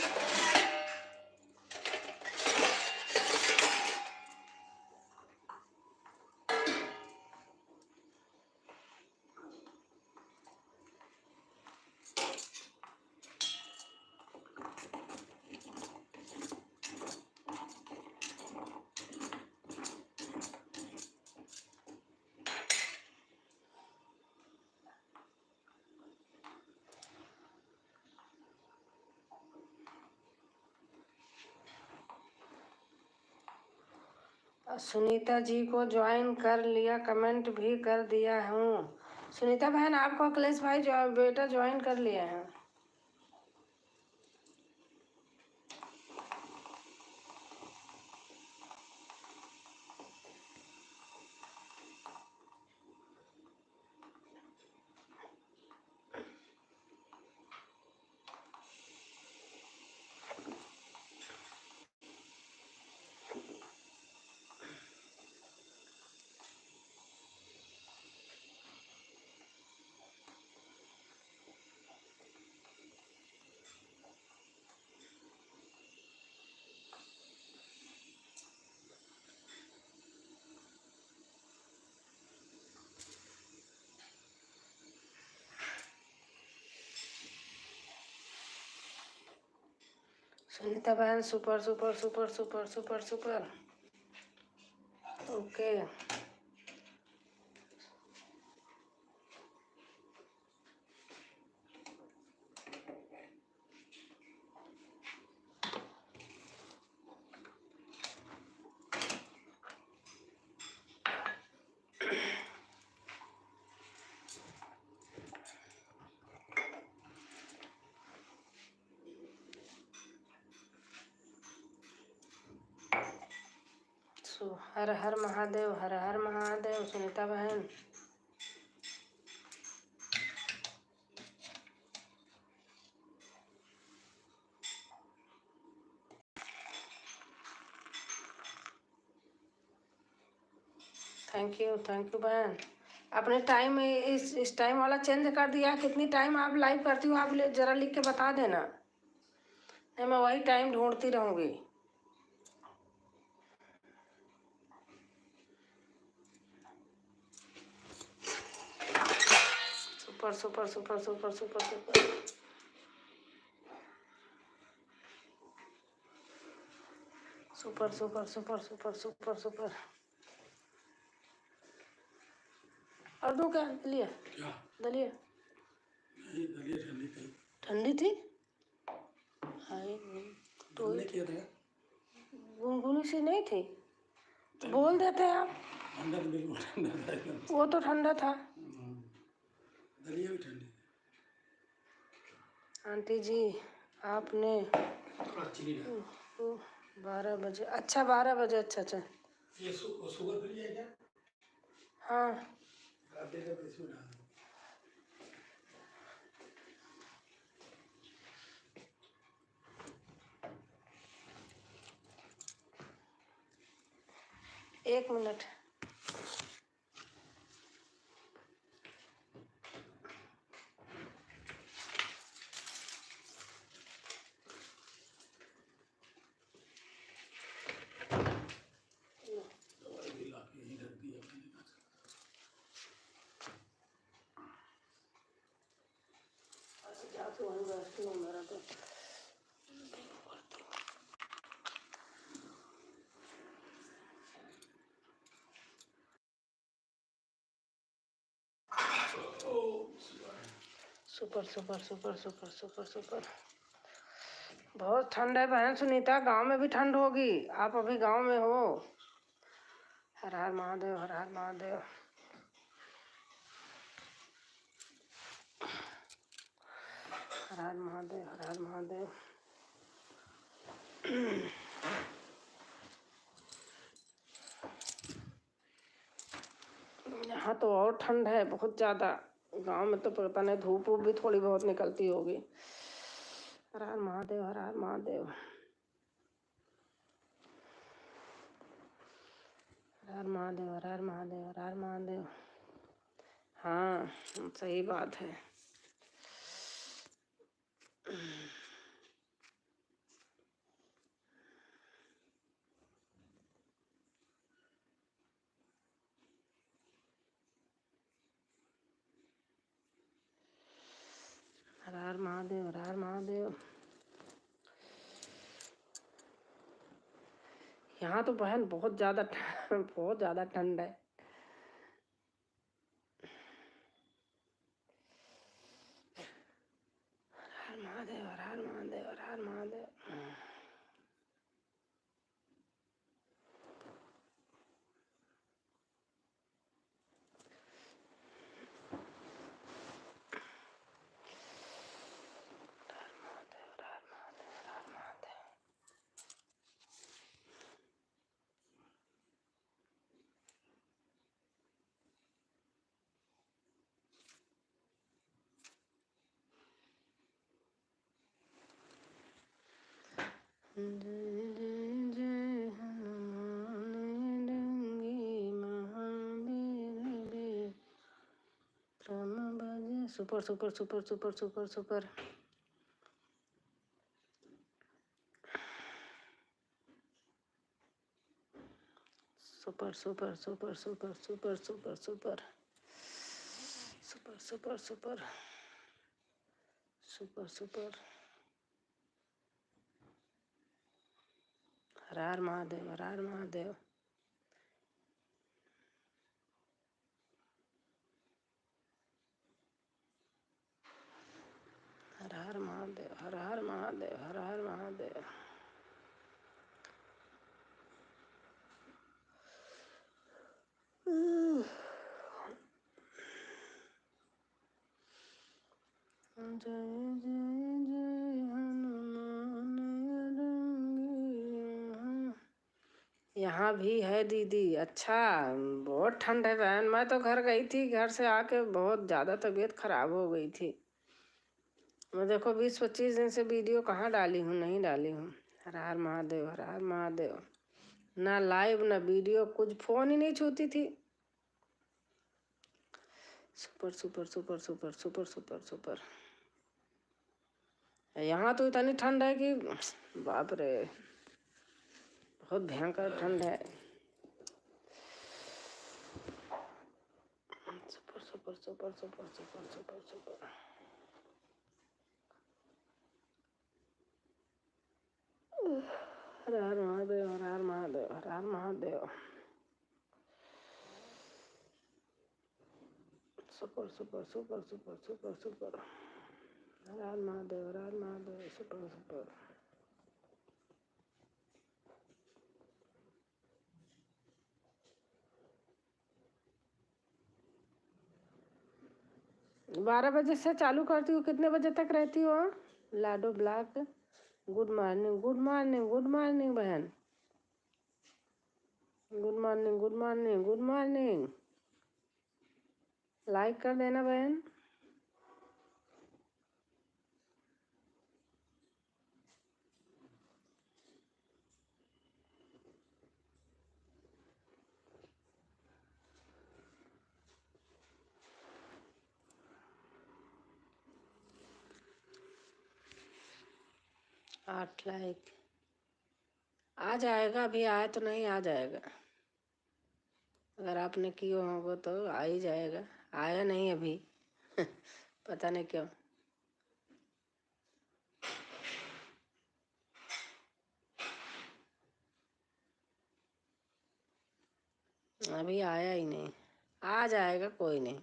सुनीता जी को ज्वाइन कर लिया, कमेंट भी कर दिया हूँ। सुनीता बहन, आपको अखिलेश भाई जो बेटा ज्वाइन कर लिया है। सुनीता बहन super super super super super super. Okay. Har Har Mahadev, Har Har Mahadev. Sunita बहन, थैंक यू बहन। अपने टाइम इस टाइम वाला चेंज कर दिया। कितनी टाइम आप लाइव करती हो? आप जरा लिख के बता देना, नहीं मैं वही टाइम ढूंढती रहूँगी। Super super super super super super. Super super super super super super. और दूं क्या? दलिया? क्या? दलिया नहीं, दलिया ठंडी थी। ठंडी थी? हाय, तो हमने किया था। गुनगुनी सी नहीं थी? बोल देते हैं आप। ठंडा तो बिल्कुल ठंडा था एकदम। वो तो ठंडा था। दलिया भी ठंडी थी। आंटी जी आपने थोड़ा चीनी डाल। 12 बजे? अच्छा 12 बजे। अच्छा अच्छा। ये शुगर फ्री है क्या? हाँ। आधे कप इसमें डाल दो। एक मिनट। बैठती हूँ मेरा तो super super super super super super. बहुत ठंड है बहन सुनीता, गांव में भी ठंड होगी। आप अभी गांव में हो। हर हर महादेव, हर हर महादेव। हर हर महादेव, हर हर महादेव। यहाँ तो और ठंड है बहुत ज़्यादा। गांव में तो पता नहीं, धूप भी थोड़ी बहुत निकलती होगी। हर हर महादेव, हर हर महादेव। हर हर महादेव, हर हर महादेव, हर हर महादेव। हाँ सही बात है। हर हर महादेव, हर हर महादेव। यहाँ तो बहन बहुत ज़्यादा बहुत ज़्यादा ठंड है। हर हर महादेव, हर हर महादेव, हर हर महादेव। जय जय जय हनुमान डंगी महावीर विक्रम बजय। Super super super super super super. Super super super super super super super super super super super super. Har Har Mahadev, Har Har Mahadev. Har Har Mahadev, Har Har Mahadev, Har Har Mahadev. जय जय जय हनुमान डंगी। यहाँ भी है दीदी। अच्छा, बहुत ठंड है बहन। मैं तो घर गई थी, घर से आके बहुत ज़्यादा तबीयत खराब हो गई थी। मैं देखो 20-25 दिन से वीडियो कहाँ डाली हूँ, नहीं डाली हूँ। हर हर महादेव, हर हर महादेव। ना लाइव ना वीडियो, कुछ फोन ही नहीं छूती थी। Super super super super super super super. यहाँ तो इतनी ठंड है कि बाप रे, बहुत भयंकर ठंड है। Super super super super super super super. Har Har Mahadev, Har Har Mahadev, Har Har Mahadev. Super super super super super super. Har Har Mahadev, Har Har Mahadev. Super super. बारह बजे से चालू करती हूँ। कितने बजे तक रहती हो? Lado block. Good morning, good morning, good morning बहन। Good morning, good morning, good morning. Like कर देना बहन। आठ लाइक आ जाएगा। अभी आया तो नहीं, आ जाएगा। अगर आपने किया होगा तो आ ही जाएगा। आया नहीं अभी पता नहीं क्यों। अभी आया ही नहीं, आ जाएगा कोई नहीं।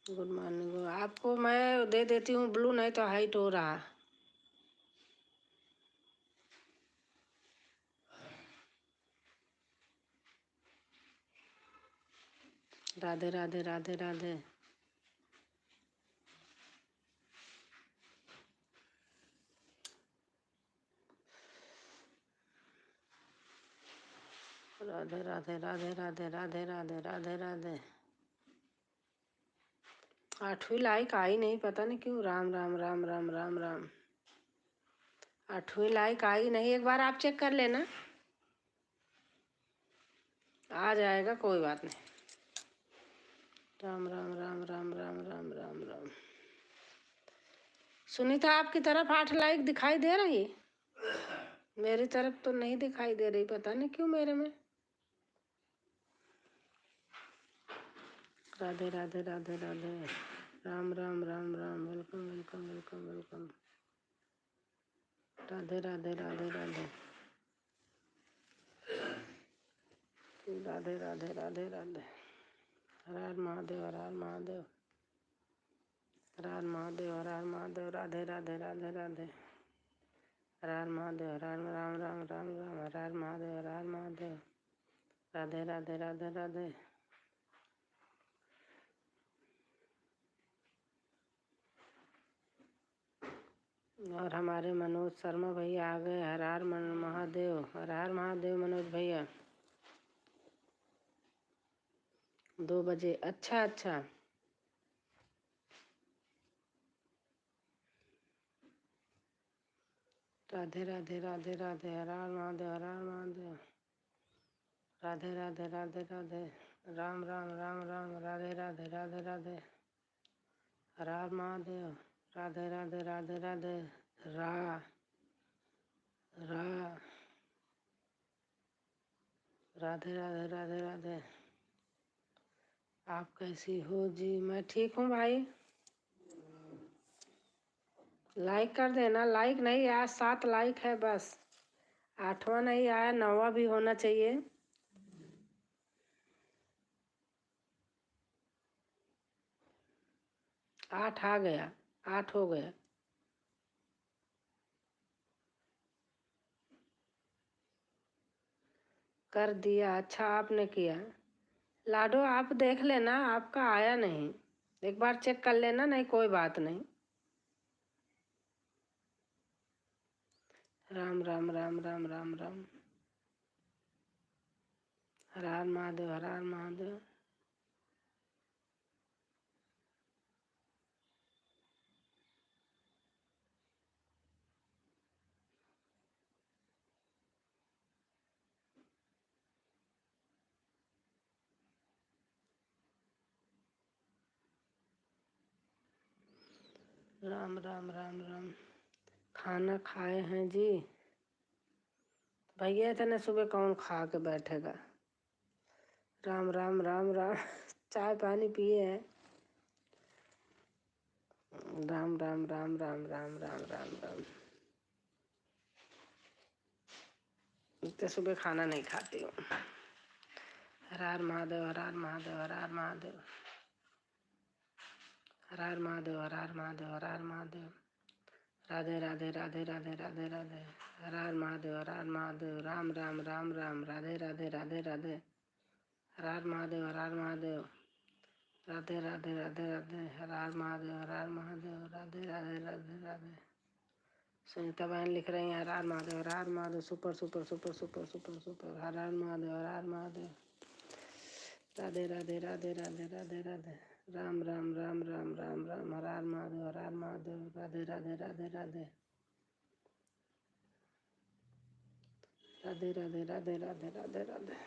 Good morning. आपको मैं दे देती हूँ ब्लू, नहीं तो हाइट हो रहा। राधे राधे राधे राधे। राधे राधे राधे राधे राधे राधे राधे राधे। 8वीं लाइक आई नहीं, पता नहीं क्यों। राम राम राम राम राम राम। 8वीं लाइक आई नहीं, एक बार आप चेक कर लेना, आ जाएगा, कोई बात नहीं। राम राम राम राम राम राम राम राम। सुनीता, आपकी तरफ 8 लाइक दिखाई दे रही? मेरी तरफ तो नहीं दिखाई दे रही, पता नहीं क्यों मेरे में। Radhe Radhe Radhe Radhe. Ram Ram Ram Ram. Welcome welcome welcome welcome. Radhe Radhe Radhe Radhe Radhe Radhe Radhe Radhe. Har Har Mahadev, Har Har Mahadev, Har Har Mahadev, Har Har Mahadev. Radhe Radhe Radhe Radhe. Har Har Mahadev, Har Har Ram Ram Ram Ram. Har Har Mahadev, Har Har Mahadev. Radhe Radhe Radhe Radhe. और हमारे मनोज शर्मा भैया आ गए। हर हर महादेव, हर हर महादेव मनोज भैया। 2 बजे, अच्छा अच्छा। राधे राधे राधे राधे। हर हर महादेव, हर हर महादेव। राधे राधे राधे राधे। राम राम राम राम। राधे राधे राधे राधे। हर हर महादेव। राधे राधे राधे राधे। रा रा। राधे राधे राधे राधे। आप कैसी हो जी? मैं ठीक हूँ भाई। लाइक कर देना। लाइक नहीं आया, 7 लाइक है बस। 8वां नहीं आया, 9वां भी होना चाहिए। आठ आ गया, 8 हो गया। कर दिया, अच्छा आपने किया। लाडो, आप देख लेना, आपका आया नहीं, एक बार चेक कर लेना, नहीं कोई बात नहीं। राम राम राम राम राम राम। हर हर महादेव, हर हर महादेव। राम राम राम राम। खाना खाए हैं जी भैया, इतने सुबह कौन खा के बैठेगा। राम राम राम राम। चाय पानी पिए हैं। राम राम राम राम राम राम राम राम। इतने सुबह खाना नहीं खाती हूँ। हर हर महादेव, हर हर महादेव, हर हर महादेव। हर हर महादेव, हर हर महादेव, हर हर महादेव। राधे राधे राधे राधे राधे राधे। हर हर महादेव, हर हर महादेव। राम राम राम राम। राधे राधे राधे राधे। हर हर महादेव, हर हर महादेव। राधे राधे राधे राधे। हर हर महादेव, हर हर महादेव। राधे राधे राधे राधे। सुनीता बहन लिख रही हैं Har Har Mahadev, Har Har Mahadev. Super super super super super super. Har Har Mahadev, Har Har Mahadev. Radhe Radhe Radhe Radhe Radhe Radhe. Ram Ram Ram Ram Ram Ram. Har Har Mahadev, Har Har Mahadev. Radhe Radhe Radhe Radhe. Radhe Radhe Radhe Radhe Radhe Radhe.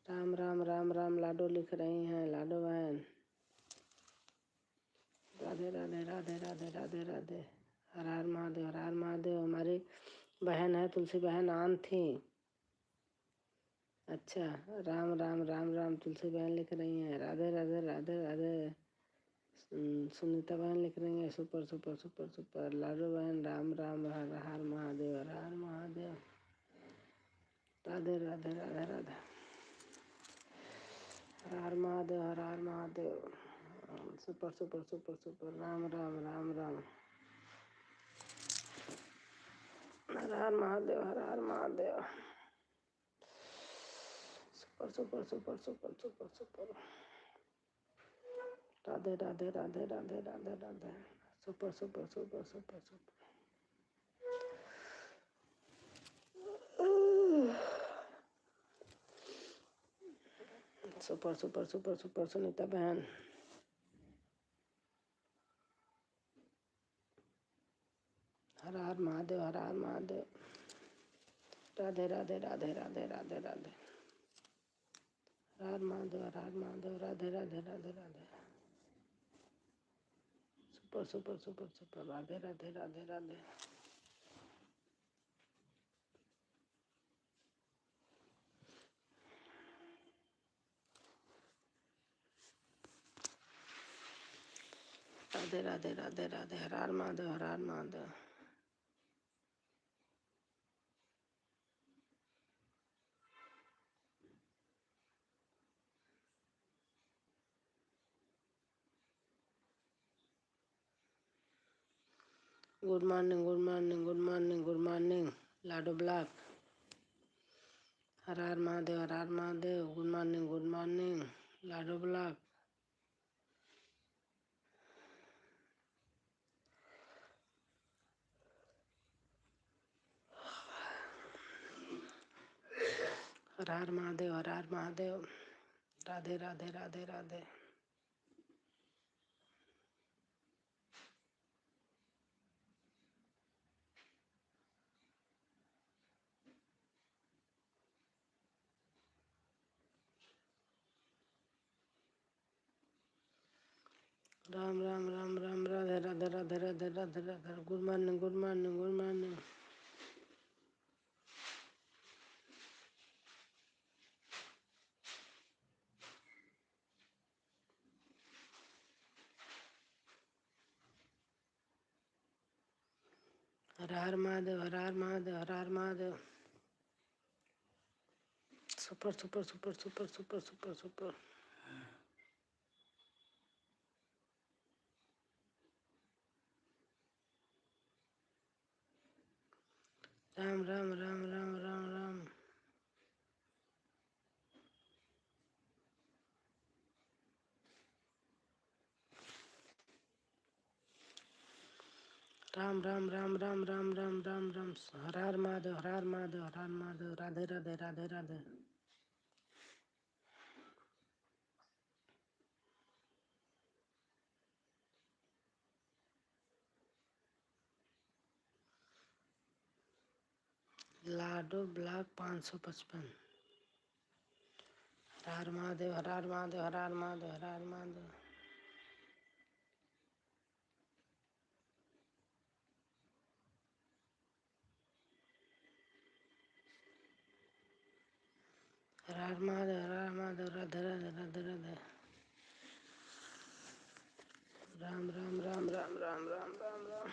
Ram Ram Ram Ram. Lado लिख रही हैं, लाडो बहन। राधे राधे राधे राधे राधे राधे। हर हर महादेव, हर हर महादेव। हमारी बहन है तुलसी बहन, आन थी। अच्छा, राम राम राम राम। तुलसी बहन लिख रही हैं राधे राधे राधे राधे। सुनीता बहन लिख रही है super super super super. Ladu बहन Ram Ram Har Har Mahadev Har Har Mahadev. Radhe Radhe Radhe Radhe. Har Har Mahadev Har Har Mahadev. Super super super super. Ram Ram Ram Ram. Har Har Mahadev Har Har Mahadev. Super super super super super super. Radhe Radhe Radhe Radhe Radhe Radhe. Super super super super super. Super super super super Sunita बहन। Har Har Mahadev Har Har Mahadev. Radhe Radhe Radhe Radhe Radhe Radhe. Har Har Mahadev Har Har Mahadev. Radhe Radhe Radhe Radhe. Super super super super. Radhe Radhe Radhe Radhe. Radhe Radhe Radhe Radhe. Har Har Mahadev Har Har Mahadev. Good morning good morning good morning good morning. Lado block. Har Har Mahadev Har Har Mahadev. Good morning good morning. Lado block. Har Har Mahadev Har Har Mahadev. Radhe Radhe Radhe Radhe. Ram Ram Ram Ram. Radhe Radhe Radhe Radhe Radhe Radhe. Good morning good morning good morning. Har Har Mahadev Har Har Mahadev Har Har Mahadev. Super super super super super super super. Ram Ram Ram Ram Ram Ram. Ram Ram Ram Ram Ram Ram Ram Ram. Har Har Mahadev Har Har Mahadev Har Har Mahadev. Radhe Radhe Radhe Radhe. Lado block 555। Har Har Mahadev Har Har Mahadev Har Har Mahadev Har Har Mahadev. Har Har Mahadev Har Har Mahadev. Radhe Radhe Radhe Radhe. Ram Ram Ram Ram Ram Ram Ram Ram.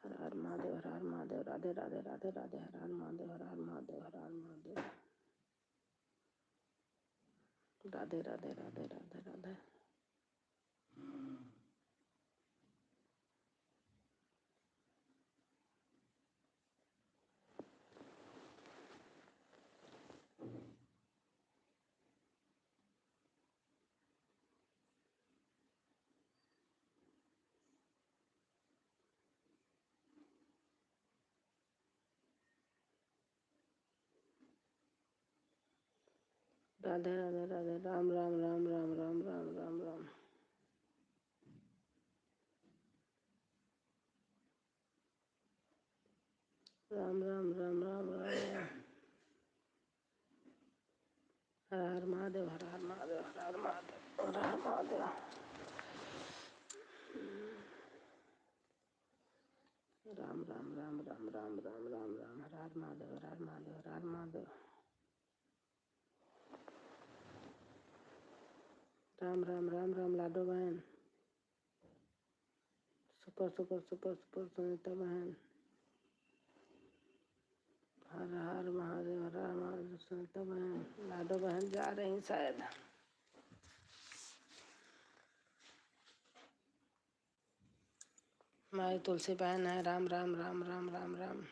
Har Har Mahadev Har Har Mahadev. Radhe Radhe Radhe Radhe. Har Har Mahadev Har Har Mahadev Har Har Mahadev. Radhe Radhe Radhe Radhe Radhe. Radhe Radhe Radhe. Ram Ram Ram Ram Ram Ram Ram Ram. Ram Ram Ram Ram Ram Ram. Har Har Mahadev Har Har Mahadev Har Har Mahadev Har Har Mahadev. Ram Ram Ram Ram Ram Ram Ram Ram. Har Har Mahadev, Har Har Mahadev, Har Har Mahadev. Ram Ram Ram Ram लाडो बहन, super super super super Sunita बहन, हर हर महादेव, हर हर महादेव सुनीता बहन। लाडो बहन जा रही शायद। माई तुलसी बहन है, राम राम राम राम राम राम।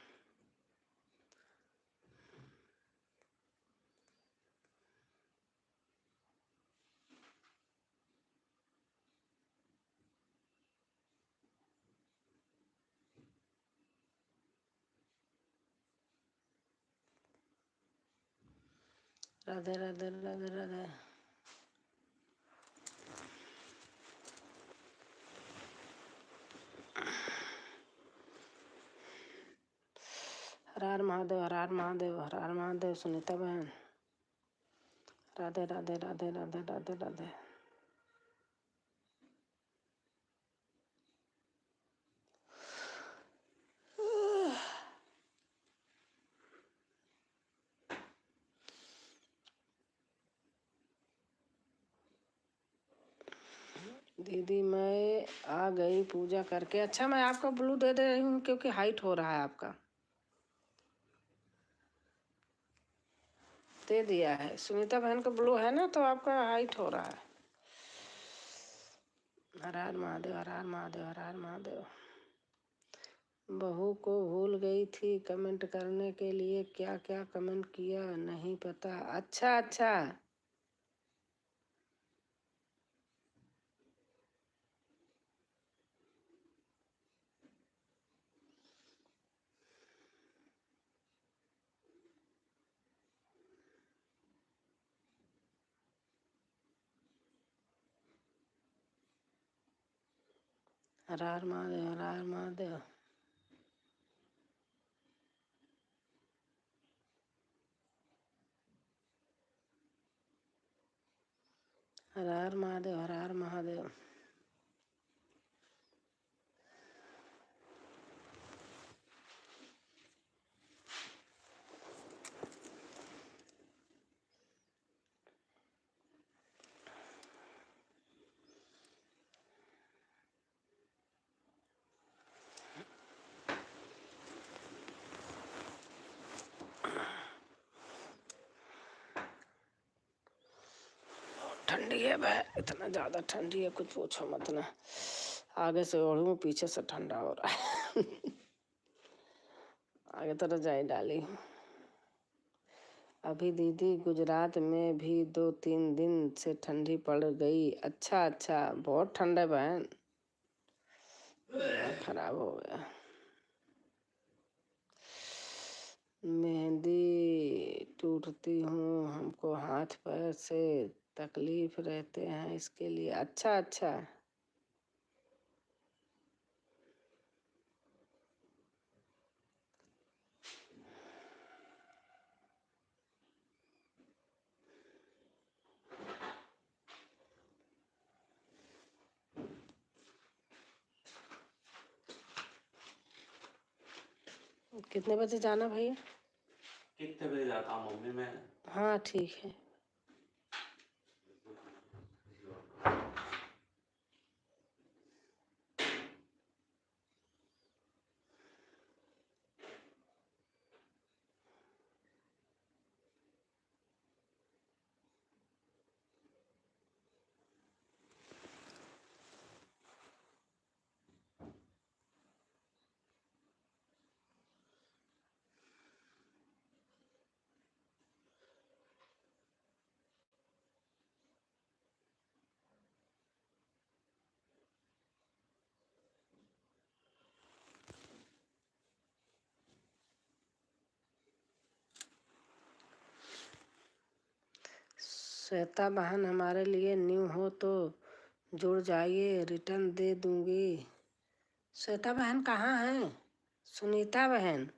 राधे राधे राधे राधे। हर हर महादेव, हर हर महादेव, हर हर महादेव सुनीता बहन। राधे राधे राधे राधे राधे राधे। दीदी मैं आ गई पूजा करके। अच्छा मैं आपका ब्लू दे रही हूँ क्योंकि हाइट हो रहा है आपका। दे दिया है सुनीता बहन का ब्लू है ना, तो आपका हाइट हो रहा है। हर हर महादेव, हर हर महादेव, हर हर महादेव। बहू को भूल गई थी कमेंट करने के लिए, क्या क्या कमेंट किया नहीं पता। अच्छा अच्छा। हर हर महादेव, हर हर महादेव। हर हर महादेव, हर हर महादेव। ठंडी है भाई, इतना ज्यादा ठंडी है कुछ पूछो मत ना। आगे से ओढ़ू, पीछे से ठंडा हो रहा है। आगे तो रजाई डाली। अभी दीदी गुजरात में भी 2-3 दिन से ठंडी पड़ गई। अच्छा अच्छा, बहुत ठंड है बहन, खराब हो गया। मेहंदी टूटती हूँ, हमको हाथ पैर से तकलीफ रहते हैं इसके लिए। अच्छा अच्छा। कितने बजे जाना भैया? कितने बजे जाता हूँ मम्मी मैं? हाँ ठीक है। श्वेता बहन हमारे लिए न्यू हो तो जुड़ जाइए, रिटर्न दे दूंगी। श्वेता बहन कहाँ है? सुनीता बहन,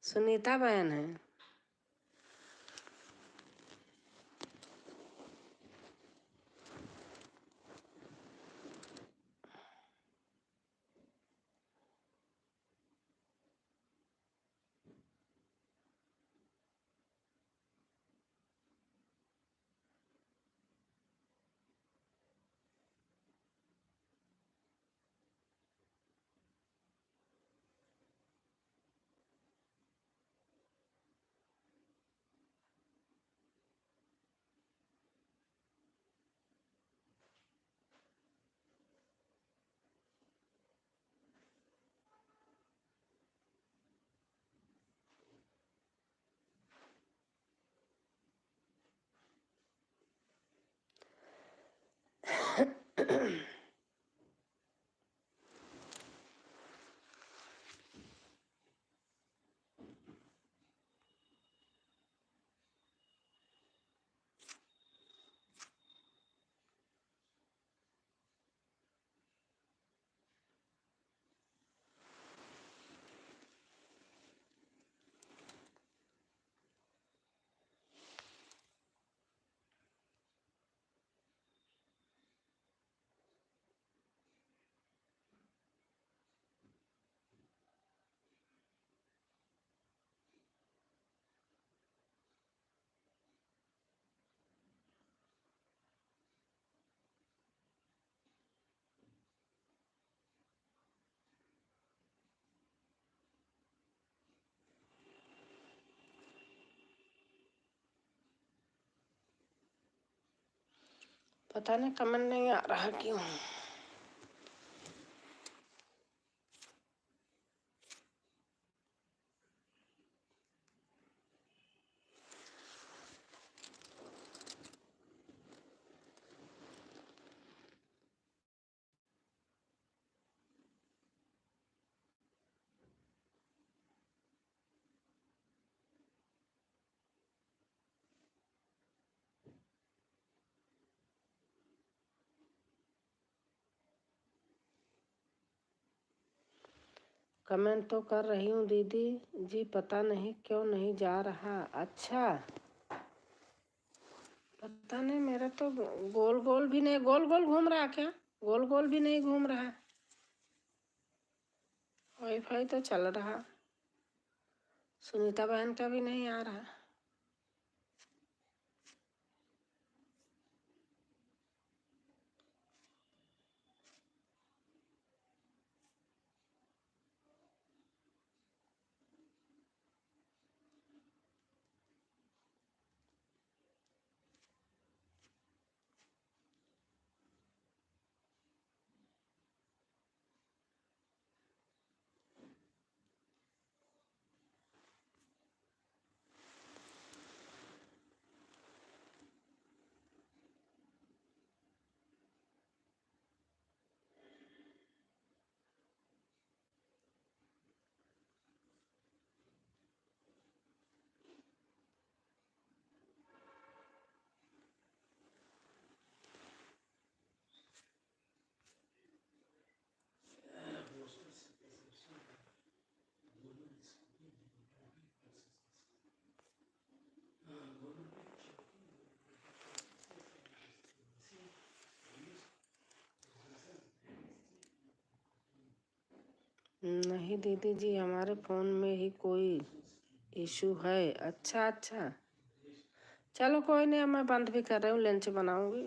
सुनीता बहन है। पता नहीं कमेंट नहीं आ रहा क्यों। कमेंट तो कर रही हूँ दीदी जी, पता नहीं क्यों नहीं जा रहा। अच्छा, पता नहीं, मेरा तो गोल गोल भी नहीं, गोल गोल घूम रहा क्या? गोल गोल भी नहीं घूम रहा। वाईफाई तो चल रहा, सुनीता बहन का भी नहीं आ रहा। नहीं दीदी जी, हमारे फ़ोन में ही कोई इशू है। अच्छा अच्छा, चलो कोई नहीं, अब मैं बंद भी कर रही हूँ, लंच बनाऊंगी।